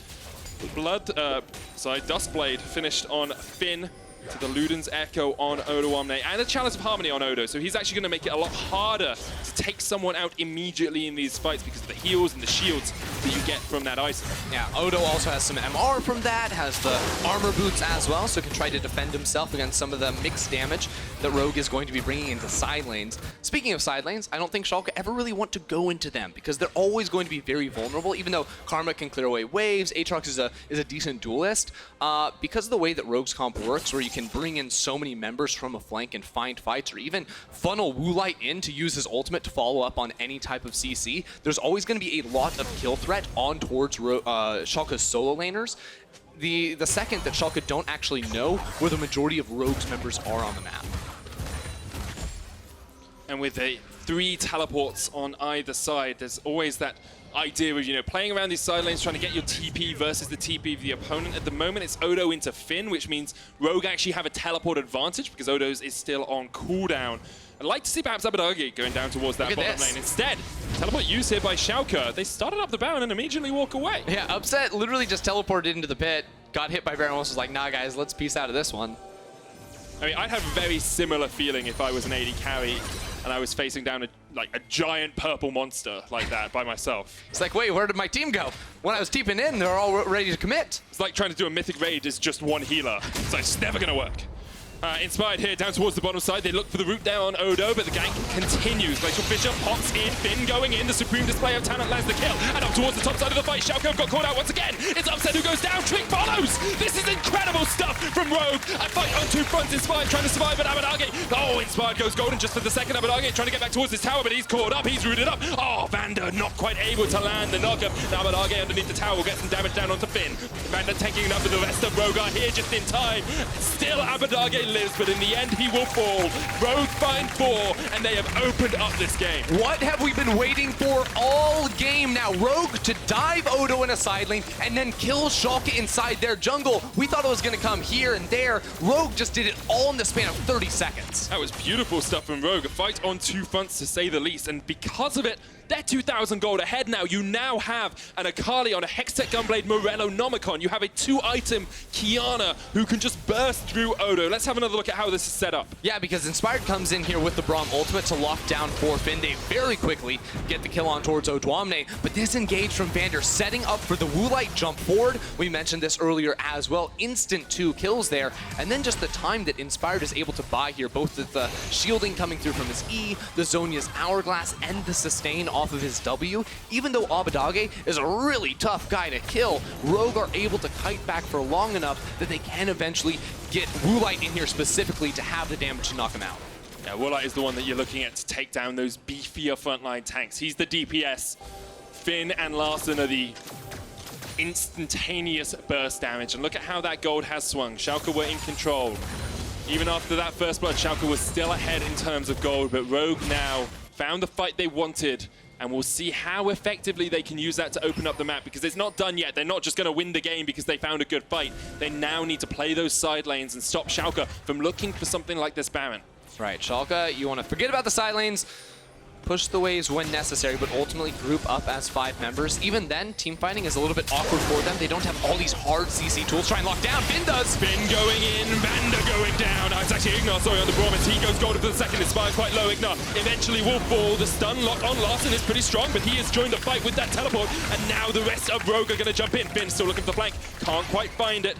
Dustblade finished on Finn. to the Luden's Echo on Odoamne and a Chalice of Harmony on Odo. So he's actually going to make it a lot harder to take someone out immediately in these fights because of the heals and the shields that you get from that item. Yeah, Odo also has some MR from that, has the armor boots as well, so can try to defend himself against some of the mixed damage that Rogue is going to be bringing into side lanes. Speaking of side lanes, I don't think Schalke ever really want to go into them because they're always going to be very vulnerable, even though Karma can clear away waves, Aatrox is a decent duelist. Because of the way that Rogue's comp works, where you can bring in so many members from a flank and find fights, or even funnel Woolite in to use his ultimate to follow up on any type of CC, there's always going to be a lot of kill threat on towards Schalke's solo laners. The second that Schalke don't actually know where the majority of Rogue's members are on the map. And with 3 teleports on either side, there's always that idea of, you know, playing around these side lanes, trying to get your TP versus the TP of the opponent. At the moment, it's Odo into Finn, which means Rogue actually have a teleport advantage because Odo's is still on cooldown. I'd like to see perhaps Abbedagge going down towards that bottom lane. Instead, teleport used here by Schalke. They started up the Baron and immediately walk away. Yeah, Upset literally just teleported into the pit, got hit by Baron, was like, nah guys, let's peace out of this one. I mean, I'd have a very similar feeling if I was an AD carry and I was facing down a giant purple monster like that by myself. It's like, wait, where did my team go? When I was deeping in, they're all ready to commit. It's like trying to do a mythic raid as just one healer. So it's never going to work. Inspired here down towards the bottom side. They look for the route down on Odo, but the gank continues. Glacial Fissure pops in, Finn going in. The supreme display of talent lands the kill. And up towards the top side of the fight, Schalke have got caught out once again. It's Upset who goes down. Trick follows. This is incredible stuff from Rogue. A fight on 2 fronts. Inspired trying to survive, but Abbedagge. Oh, Inspired goes golden just for the second. Abbedagge trying to get back towards his tower, but he's caught up. He's rooted up. Oh, VandeR not quite able to land the knockup. Now Abbedagge underneath the tower will get some damage down onto Finn. VandeR tanking enough, but the rest of Rogue are here just in time. Still Abbedagge lives, but in the end, he will fall. Rogue find 4, and they have opened up this game. What have we been waiting for all game now? Rogue to dive Odo in a side lane and then kill Schalke inside their jungle. We thought it was going to come here and there. Rogue just did it all in the span of 30 seconds. That was beautiful stuff from Rogue. A fight on 2 fronts, to say the least, and because of it, they're 2,000 gold ahead now. You now have an Akali on a Hextech Gunblade Morello Nomicon. You have a 2-item Qiyana who can just burst through Odo. Let's have another look at how this is set up. Yeah, because Inspired comes in here with the Braum ultimate to lock down for Finn. They very quickly get the kill on towards Odoamne, but disengage from VandeR, setting up for the Woolite jump forward. We mentioned this earlier as well. Instant 2 kills there, and then just the time that Inspired is able to buy here, both the shielding coming through from his E, the Zhonya's Hourglass, and the sustain off of his W. Even though Abbedagge is a really tough guy to kill, Rogue are able to kite back for long enough that they can eventually get Woolite in here specifically to have the damage to knock him out. Yeah, Woolite is the one that you're looking at to take down those beefier frontline tanks. He's the DPS. Finn and Larssen are the instantaneous burst damage. And look at how that gold has swung. Schalke were in control. Even after that first blood, Schalke was still ahead in terms of gold, but Rogue now found the fight they wanted, and we'll see how effectively they can use that to open up the map, because it's not done yet. They're not just going to win the game because they found a good fight. They now need to play those side lanes and stop Schalke from looking for something like this Baron. Right, Schalke, you want to forget about the side lanes, push the waves when necessary, but ultimately group up as 5 members. Even then, team fighting is a little bit awkward for them. They don't have all these hard CC tools. Try and lock down. Finn does. Finn going in, VandeR going down. It's actually IgNar, sorry, on the Braum. He goes golden for the second. Inspired quite low. IgNar eventually will fall. The stun lock on Larssen is pretty strong, but he has joined the fight with that teleport, and now the rest of Rogue are going to jump in. Finn still looking for the flank. Can't quite find it.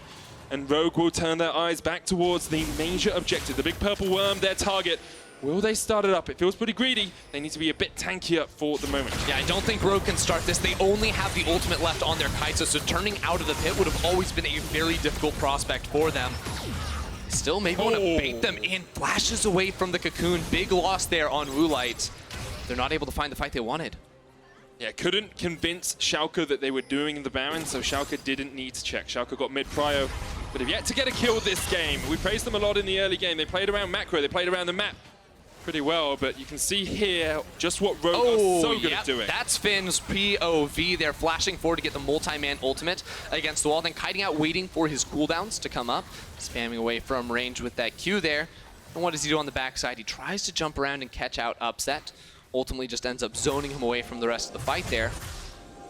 And Rogue will turn their eyes back towards the major objective, the big purple worm, their target. Will they start it up? It feels pretty greedy. They need to be a bit tankier for the moment. Yeah, I don't think Rogue can start this. They only have the ultimate left on their Kai'Sa, so turning out of the pit would have always been a very difficult prospect for them. Still maybe want to bait them in. Flashes away from the cocoon. Big loss there on Woolite. They're not able to find the fight they wanted. Yeah, couldn't convince Schalke that they were doing the Baron, so Schalke didn't need to check. Schalke got mid-prio, but have yet to get a kill this game. We praised them a lot in the early game. They played around macro, they played around the map pretty well, but you can see here just what Rogue are so good at doing. That's Finn's POV. They're flashing forward to get the multi-man ultimate against the wall, then kiting out, waiting for his cooldowns to come up, spamming away from range with that Q there. And what does he do on the backside? He tries to jump around and catch out Upset. Ultimately just ends up zoning him away from the rest of the fight there.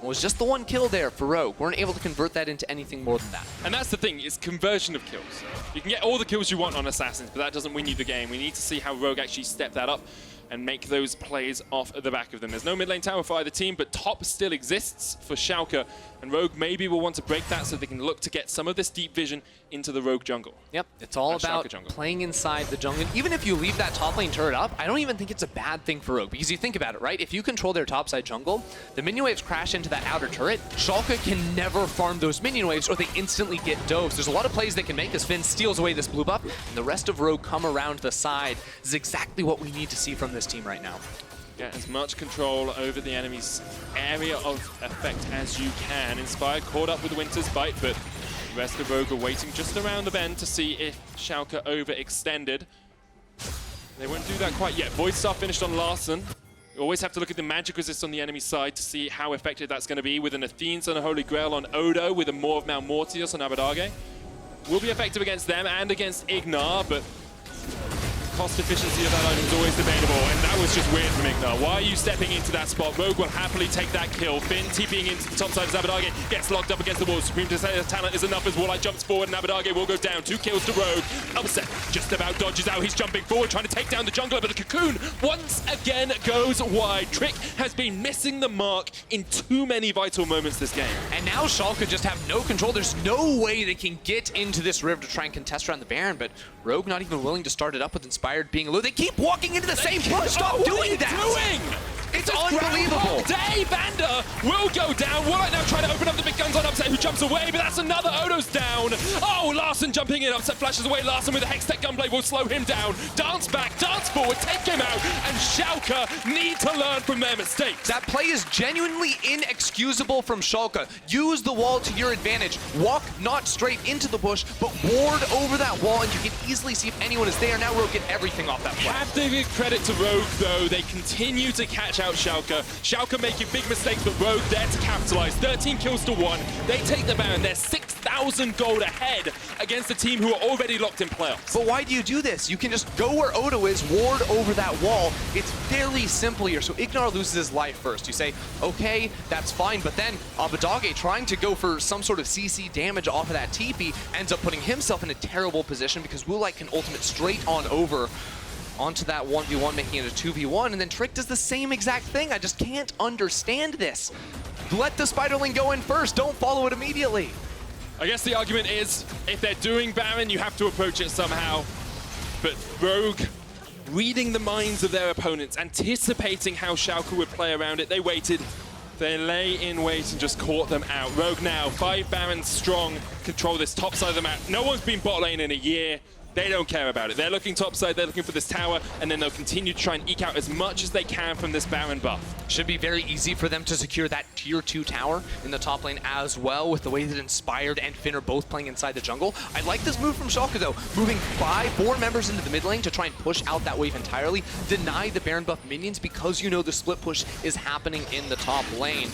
It was just the one kill there for Rogue. Weren't able to convert that into anything more than that. And that's the thing, it's conversion of kills. You can get all the kills you want on Assassins, but that doesn't win you the game. We need to see how Rogue actually step that up and make those plays off at the back of them. There's no mid lane tower for either team, but top still exists for Schalke, and Rogue maybe will want to break that so they can look to get some of this deep vision into the Rogue jungle. Yep, it's all about playing inside the jungle. And even if you leave that top lane turret up, I don't even think it's a bad thing for Rogue, because you think about it, right? If you control their topside jungle, the minion waves crash into that outer turret, Schalke can never farm those minion waves or they instantly get dosed. There's a lot of plays they can make as Finn steals away this blue buff, and the rest of Rogue come around the side. This is exactly what we need to see from this team right now. Get as much control over the enemy's area of effect as you can. Inspired caught up with Winter's Bite, but the rest of Rogue are waiting just around the bend to see if Schalke overextended. They won't do that quite yet. Void Star finished on Larssen. You always have to look at the magic resist on the enemy side to see how effective that's going to be. With an Athene's and a Holy Grail on Odo, with a Maw of Mount Mortius on Abbedagge. Will be effective against them and against IgNar, but cost efficiency of that item is always debatable, and that was just weird from IgNar. Why are you stepping into that spot? Rogue will happily take that kill. Finn TPing into the top side of Abbedagge, gets locked up against the wall. Supreme Talent is enough as Woolite jumps forward, and Abbedagge will go down. 2 kills to Rogue. Upset just about dodges out. He's jumping forward, trying to take down the jungler, but the Cocoon once again goes wide. Trick has been missing the mark in too many vital moments this game. And now Schalke just have no control. There's no way they can get into this river to try and contest around the Baron, but Rogue not even willing to start it up with Inspired being low. They keep walking into the same push. Stop doing that! It's unbelievable. Day VandeR will go down. Woolite now trying to open up the big guns on Upset, who jumps away, but that's another. Odo's down. Oh, Larssen jumping in. Upset flashes away. Larssen with a Hextech Gunblade will slow him down. Dance back, dance forward, take him out, and Schalke need to learn from their mistakes. That play is genuinely inexcusable from Schalke. Use the wall to your advantage. Walk not straight into the bush, but ward over that wall, and you can easily see if anyone is there. Now Rogue get everything off that play. Have to give credit to Rogue, though. They continue to catch out Schalke. Schalke making big mistakes, but Rogue there to capitalize. 13 kills to 1. They take the Baron. They're 6,000 gold ahead against a team who are already locked in playoffs. But why do you do this? You can just go where Odo is, ward over that wall. It's very simple here. So IgNar loses his life first. You say, okay, that's fine. But then Abbedagge, trying to go for some sort of CC damage off of that TP, ends up putting himself in a terrible position because Woolite can ultimate straight on over onto that 1v1, making it a 2v1, and then Trick does the same exact thing. I just can't understand this. Let the Spiderling go in first. Don't follow it immediately. I guess the argument is, if they're doing Baron, you have to approach it somehow. But Rogue, reading the minds of their opponents, anticipating how Schalke would play around it, they waited. They lay in wait and just caught them out. Rogue now, 5 Barons strong, control this top side of the map. No one's been bot lane in a year. They don't care about it. They're looking topside, they're looking for this tower, and then they'll continue to try and eke out as much as they can from this Baron buff. Should be very easy for them to secure that tier 2 tower in the top lane as well, with the way that Inspired and Finn are both playing inside the jungle. I like this move from Schalke though, moving 4 members into the mid lane to try and push out that wave entirely, deny the Baron buff minions because you know the split push is happening in the top lane.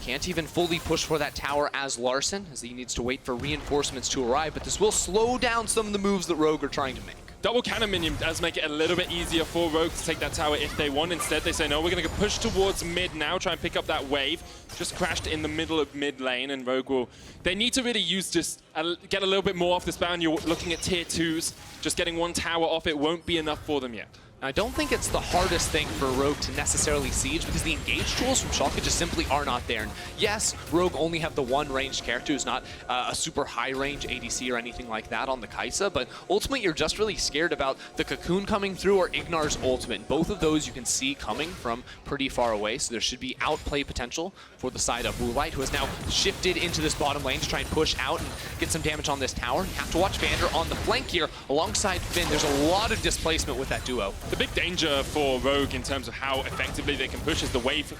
Can't even fully push for that tower as Larssen, as he needs to wait for reinforcements to arrive, but this will slow down some of the moves that Rogue are trying to make. Double cannon minion does make it a little bit easier for Rogue to take that tower if they want. Instead, they say, no, we're going to push towards mid now, try and pick up that wave. Just crashed in the middle of mid lane, and Rogue will... They need to really use just... get a little bit more off this Baron. You're looking at tier 2s. Just getting 1 tower off it won't be enough for them yet. I don't think it's the hardest thing for Rogue to necessarily siege because the engage tools from Schalke just simply are not there. And yes, Rogue only have the 1 ranged character who's not a super high range ADC or anything like that on the Kai'Sa, but ultimately you're just really scared about the Cocoon coming through or IgNar's ultimate. Both of those you can see coming from pretty far away, so there should be outplay potential for the side of Woolite, who has now shifted into this bottom lane to try and push out and get some damage on this tower. You have to watch VandeR on the flank here alongside Finn. There's a lot of displacement with that duo. The big danger for Rogue in terms of how effectively they can push is the wave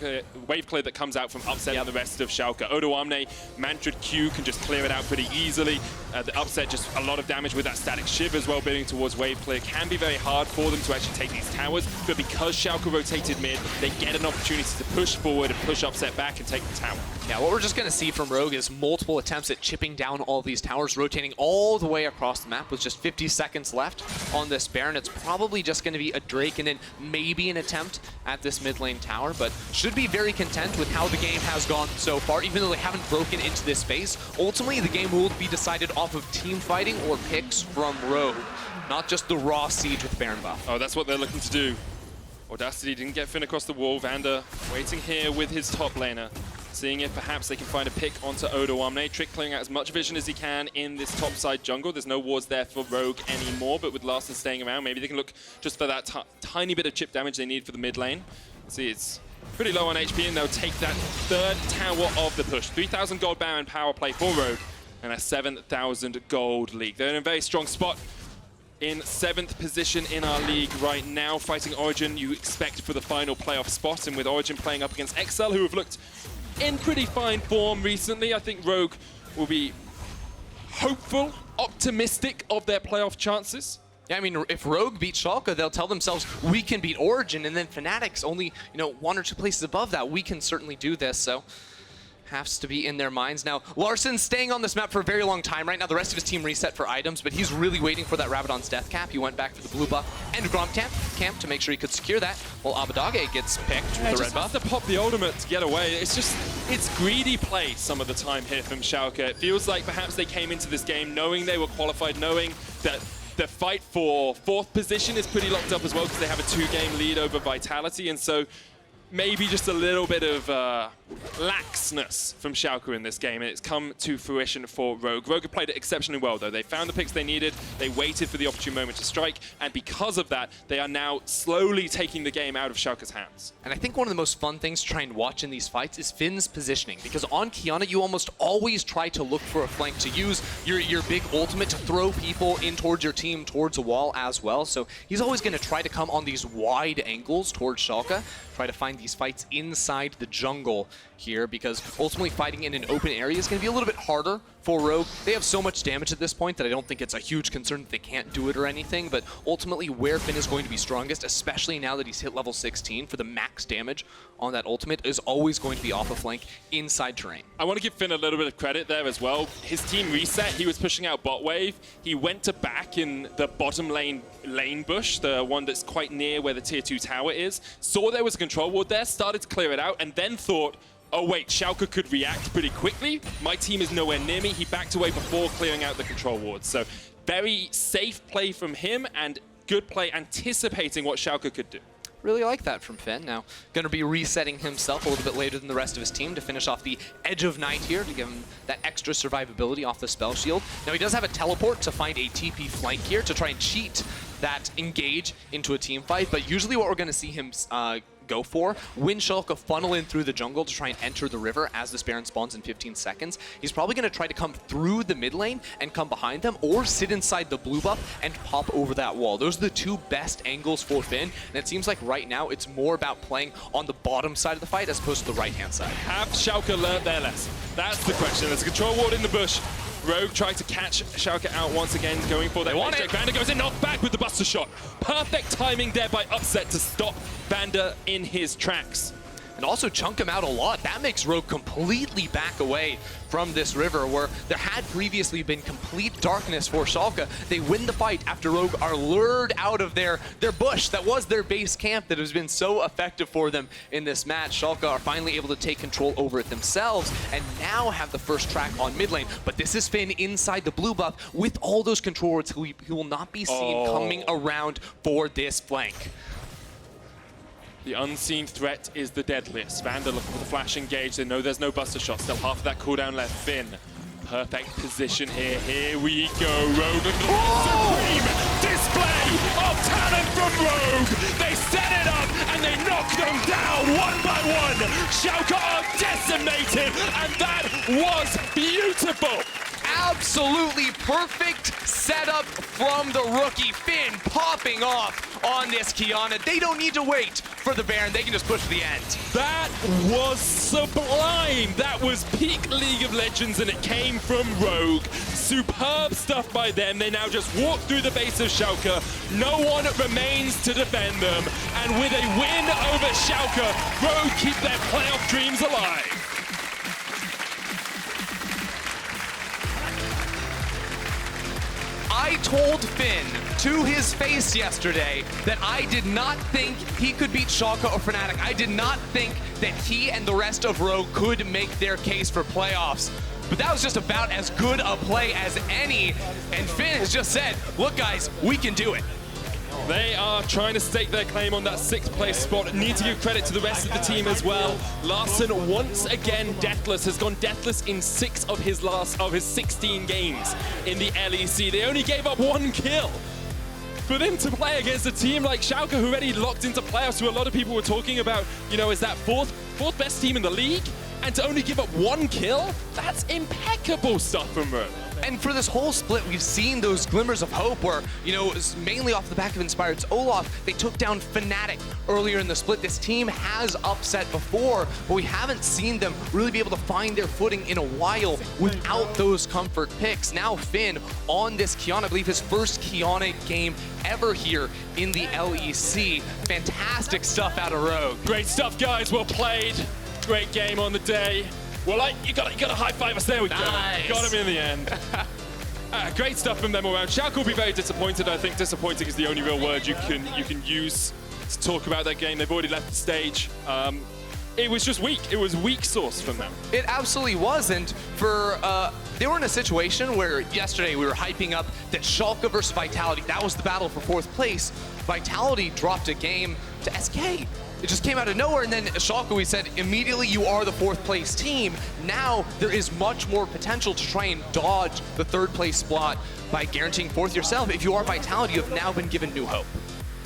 clear that comes out from Upset and the rest of Schalke. Odoamne, Mantrid Q can just clear it out pretty easily. The Upset just a lot of damage with that static shiv as well, building towards wave clear. Can be very hard for them to actually take these towers, but because Schalke rotated mid, they get an opportunity to push forward and push Upset back and take the tower. Yeah, what we're just going to see from Rogue is multiple attempts at chipping down all these towers, rotating all the way across the map with just 50 seconds left on this Baron. It's probably just going to be a Drake and then maybe an attempt at this mid lane tower, but should be very content with how the game has gone so far, even though they haven't broken into this space. Ultimately, the game will be decided off of team fighting or picks from Rogue, not just the raw siege with Baron buff. Oh, that's what they're looking to do. Audacity didn't get Finn across the wall. VandeR waiting here with his top laner, seeing if perhaps they can find a pick onto Odoamne. Trick clearing out as much vision as he can in this top side jungle. There's no wards there for Rogue anymore, but with Larssen staying around, maybe they can look just for that tiny bit of chip damage they need for the mid lane. See, it's pretty low on HP, and they'll take that third tower of the push. 3,000 gold Baron power play for Rogue, and a 7,000 gold league. They're in a very strong spot. In 7th position in our league right now, fighting Origin you expect for the final playoff spot, and with Origin playing up against XL, who have looked in pretty fine form recently, I think Rogue will be hopeful, optimistic of their playoff chances. Yeah, I mean, if Rogue beat Schalke, they'll tell themselves, we can beat Origin, and then Fnatic's only, 1 or 2 places above that. We can certainly do this, so has to be in their minds. Now, Larssen staying on this map for a very long time right now. The rest of his team reset for items, but he's really waiting for that Rabadon's death cap. He went back for the blue buff and Braum camp to make sure he could secure that, while Abbedagge gets picked with the red buff. Has to pop the ultimate to get away. It's greedy play some of the time here from Schalke. It feels like perhaps they came into this game knowing they were qualified, knowing that the fight for 4th position is pretty locked up as well because they have a 2-game lead over Vitality, and so maybe just a little bit of laxness from Schalke in this game, and it's come to fruition for Rogue. Rogue have played it exceptionally well, though. They found the picks they needed, they waited for the opportune moment to strike, and because of that, they are now slowly taking the game out of Schalke's hands. And I think one of the most fun things to try and watch in these fights is Finn's positioning, because on Qiyana, you almost always try to look for a flank to use your big ultimate to throw people in towards your team, towards a wall as well. So he's always going to try to come on these wide angles towards Schalke, try to find these fights inside the jungle here, because ultimately fighting in an open area is going to be a little bit harder for Rogue. They have so much damage at this point that I don't think it's a huge concern that they can't do it or anything, but ultimately where Finn is going to be strongest, especially now that he's hit level 16 for the max damage on that ultimate, is always going to be off a flank inside terrain. I want to give Finn a little bit of credit there as well. His team reset, he was pushing out bot wave. He went to back in the bottom lane bush, the one that's quite near where the tier 2 tower is, saw there was a control ward there, started to clear it out, and then thought, oh wait, Schalke could react pretty quickly. My team is nowhere near me. He backed away before clearing out the control wards. So very safe play from him and good play anticipating what Schalke could do. Really like that from Finn. Now, going to be resetting himself a little bit later than the rest of his team to finish off the Edge of Night here to give him that extra survivability off the spell shield. Now, he does have a teleport to find a TP flank here to try and cheat that engage into a team fight, but usually what we're going to see him go for when Schalke funnel in through the jungle to try and enter the river as this Baron spawns in 15 seconds. He's probably going to try to come through the mid lane and come behind them, or sit inside the blue buff and pop over that wall. Those are the 2 best angles for Finn, and it seems like right now it's more about playing on the bottom side of the fight as opposed to the right-hand side. Have Schalke learned their lesson? That's the question. There's a control ward in the bush. Rogue tried to catch Schalke out once again, going for that. VandeR goes in, knocked back with the buster shot. Perfect timing there by Upset to stop VandeR in his tracks. And also chunk him out a lot. That makes Rogue completely back away from this river, where there had previously been complete darkness for Schalke. They win the fight after Rogue are lured out of their bush that was their base camp that has been so effective for them in this match. Schalke are finally able to take control over it themselves and now have the first track on mid lane. But this is Finn inside the blue buff with all those control wards who will not be seen coming around for this flank. The unseen threat is the deadliest. VandeR looking for the flash engage. They know there's no buster shot. Still half of that cooldown left. Finn, perfect position here. Here we go. Rogue looking for supreme display of talent from Rogue. They set it up and they knock them down one by one. Schalke are decimated, and that was beautiful. Absolutely perfect setup from the rookie. Finn popping off on this Qiyana. They don't need to wait for the Baron. They can just push to the end. That was sublime. That was peak League of Legends, and it came from Rogue. Superb stuff by them. They now just walk through the base of Schalke. No one remains to defend them. And with a win over Schalke, Rogue keep their playoff dreams alive. I told Finn to his face yesterday that I did not think he could beat Schalke or Fnatic. I did not think that he and the rest of Rogue could make their case for playoffs. But that was just about as good a play as any. And Finn has just said, look guys, we can do it. They are trying to stake their claim on that 6th place spot. Need to give credit to the rest of the team as well. Larssen once again deathless, has gone deathless in 6 of his 16 games in the LEC. They only gave up 1 kill. For them to play against a team like Schalke, who already locked into playoffs, who a lot of people were talking about, you know, is that fourth best team in the league, and to only give up 1 kill, that's impeccable stuff from Rogue. And for this whole split, we've seen those glimmers of hope where, you know, mainly off the back of Inspired's Olaf, they took down Fnatic earlier in the split. This team has upset before, but we haven't seen them really be able to find their footing in a while without those comfort picks. Now Finn on this Qiyana, I believe his first Qiyana game ever here in the LEC. Fantastic stuff out of Rogue. Great stuff, guys. Well played. Great game on the day. Well, you gotta high five us. There we Nice. go. Got him in the end. Great stuff from them all around. Schalke will be very disappointed. I think disappointing is the only real word you can use to talk about that game. They've already left the stage. It was just weak. It was weak sauce from them. It absolutely wasn't. They were in a situation where yesterday we were hyping up that Schalke versus Vitality, that was the battle for 4th place. Vitality dropped a game to SK. It just came out of nowhere, and then Schalke, we said, immediately you are the 4th place team. Now there is much more potential to try and dodge the 3rd place spot by guaranteeing 4th yourself. If you are Vitality, you have now been given new hope.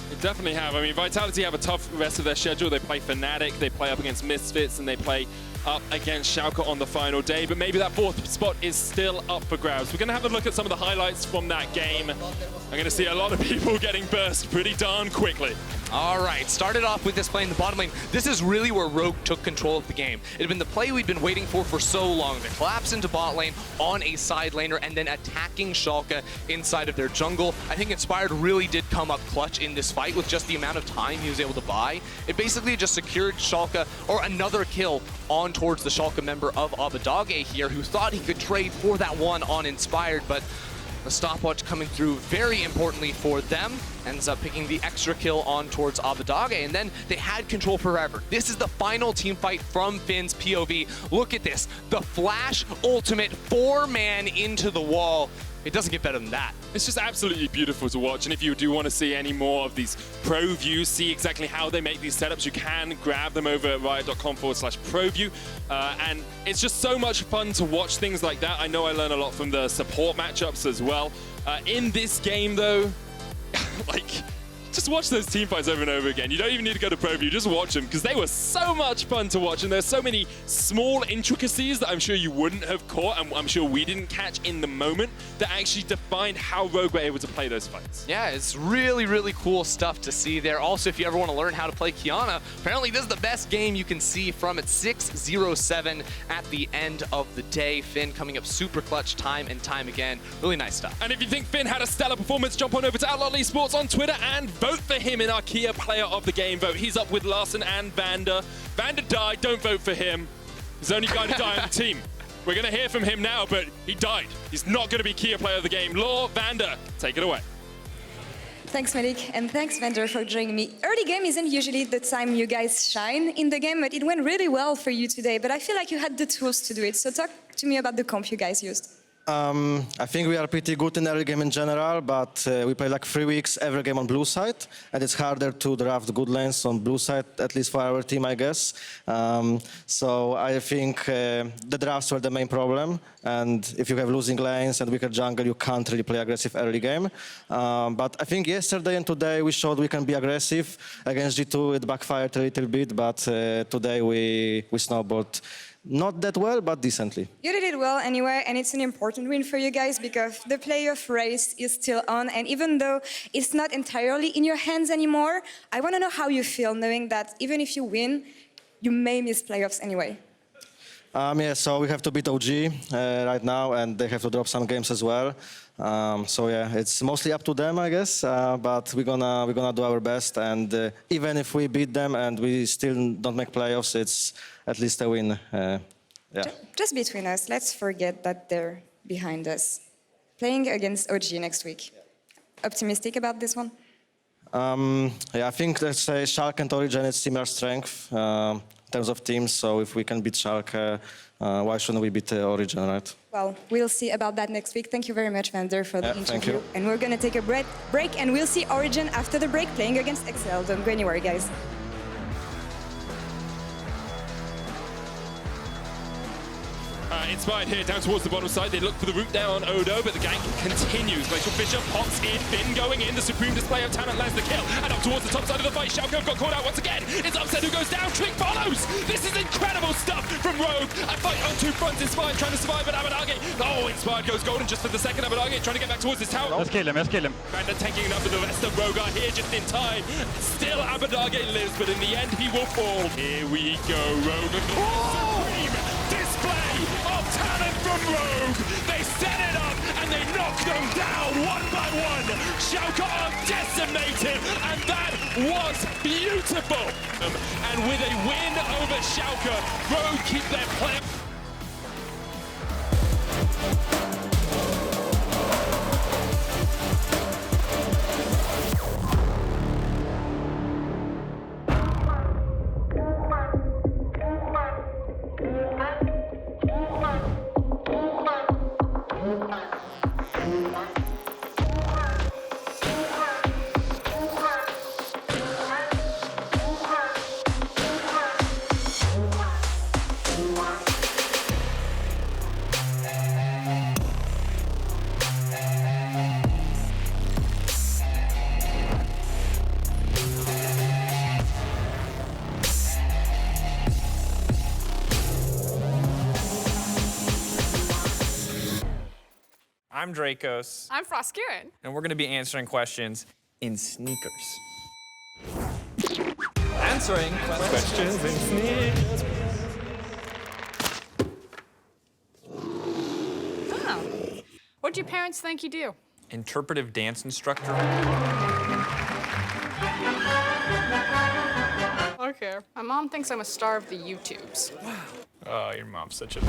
They definitely have. I mean, Vitality have a tough rest of their schedule. They play Fnatic, they play up against Misfits, and they play up against Schalke on the final day. But maybe that 4th spot is still up for grabs. We're going to have a look at some of the highlights from that game. I'm going to see a lot of people getting burst pretty darn quickly. All right, started off with this play in the bottom lane. This is really where Rogue took control of the game. It had been the play we'd been waiting for so long. The collapse into bot lane on a side laner and then attacking Schalke inside of their jungle. I think Inspired really did come up clutch in this fight with just the amount of time he was able to buy. It basically just secured Schalke, or another kill on towards the Schalke member of Abbedagge here, who thought he could trade for that one on Inspired, but the stopwatch coming through very importantly for them. Ends up picking the extra kill on towards Abbedagge, and then they had control forever. This is the final team fight from Finn's POV. Look at this, the Flash ultimate 4-man into the wall. It doesn't get better than that. It's just absolutely beautiful to watch, and if you do want to see any more of these pro views, see exactly how they make these setups, you can grab them over at riot.com/ProView. And it's just so much fun to watch things like that. I know I learn a lot from the support matchups as well. In this game, though, like, just watch those team fights over and over again. You don't even need to go to ProView, just watch them, because they were so much fun to watch, and there's so many small intricacies that I'm sure you wouldn't have caught, and I'm sure we didn't catch in the moment, that actually defined how Rogue were able to play those fights. Yeah, it's really, really cool stuff to see there. Also, if you ever want to learn how to play Qiyana, apparently this is the best game you can see from it. 6-0-7 at the end of the day. Finn coming up super clutch time and time again. Really nice stuff. And if you think Finn had a stellar performance, jump on over to Esports on Twitter and vote for him in our Kia Player of the Game vote. He's up with Larssen and VandeR. VandeR died, don't vote for him. He's the only guy to die on the team. We're going to hear from him now, but he died. He's not going to be Kia Player of the Game. Laure, VandeR, take it away. Thanks, Malik, and thanks, VandeR, for joining me. Early game isn't usually the time you guys shine in the game, but it went really well for you today. But I feel like you had the tools to do it. So talk to me about the comp you guys used. I think we are pretty good in early game in general, but we play like 3 weeks every game on blue side, and it's harder to draft good lanes on blue side, at least for our team, I guess. So I think the drafts were the main problem, and if you have losing lanes and weaker jungle, you can't really play aggressive early game. But I think yesterday and today we showed we can be aggressive. Against G2 it backfired a little bit, but today we snowballed. Not that well, but decently. You did it well anyway, and it's an important win for you guys because the playoff race is still on, and even though it's not entirely in your hands anymore, I want to know how you feel knowing that even if you win, you may miss playoffs anyway. Yeah, so we have to beat OG right now, and they have to drop some games as well. So yeah, it's mostly up to them, I guess. But we're gonna do our best, and even if we beat them and we still don't make playoffs, it's at least a win. Yeah. Just between us, let's forget that they're behind us. playing against OG next week. Optimistic about this one? Yeah, I think let's say Schalke and Origin is similar strength in terms of teams. So if we can beat Schalke, why shouldn't we beat Origin, right? Well, we'll see about that next week. Thank you very much, VandeR, for the interview. Thank you. And we're going to take a break, and we'll see Origin after the break playing against Excel. Don't go anywhere, guys. Inspired here down towards the bottom side. They look for the route there on Odo, but the gank continues. Glacial Fisher pops in, Finn going in. The supreme display of talent lands the kill. And up towards the top side of the fight, Schalke have got caught out once again. It's Upset who goes down. Trick follows. This is incredible stuff from Rogue. A fight on two fronts. Inspired trying to survive, but Abbedagge. Oh, Inspired goes golden just for the second. Abbedagge trying to get back towards his tower. Let's kill him, let's kill him. VandeR tanking it up with the rest of Rogue are here just in time. Still Abbedagge lives, but in the end he will fall. Here we go, Rogue. Supreme display of talent from Rogue. They set it up and they knock them down one by one. Schalke are decimated, and that was beautiful. And with a win over Schalke, Rogue keep their play. I'm Dracos, I'm Froskurinn. and we're going to be answering questions in sneakers. Answering questions in sneakers. Oh. What do your parents think you do? Interpretive dance instructor. Okay. My mom thinks I'm a star of the YouTubes. Oh, your mom's such a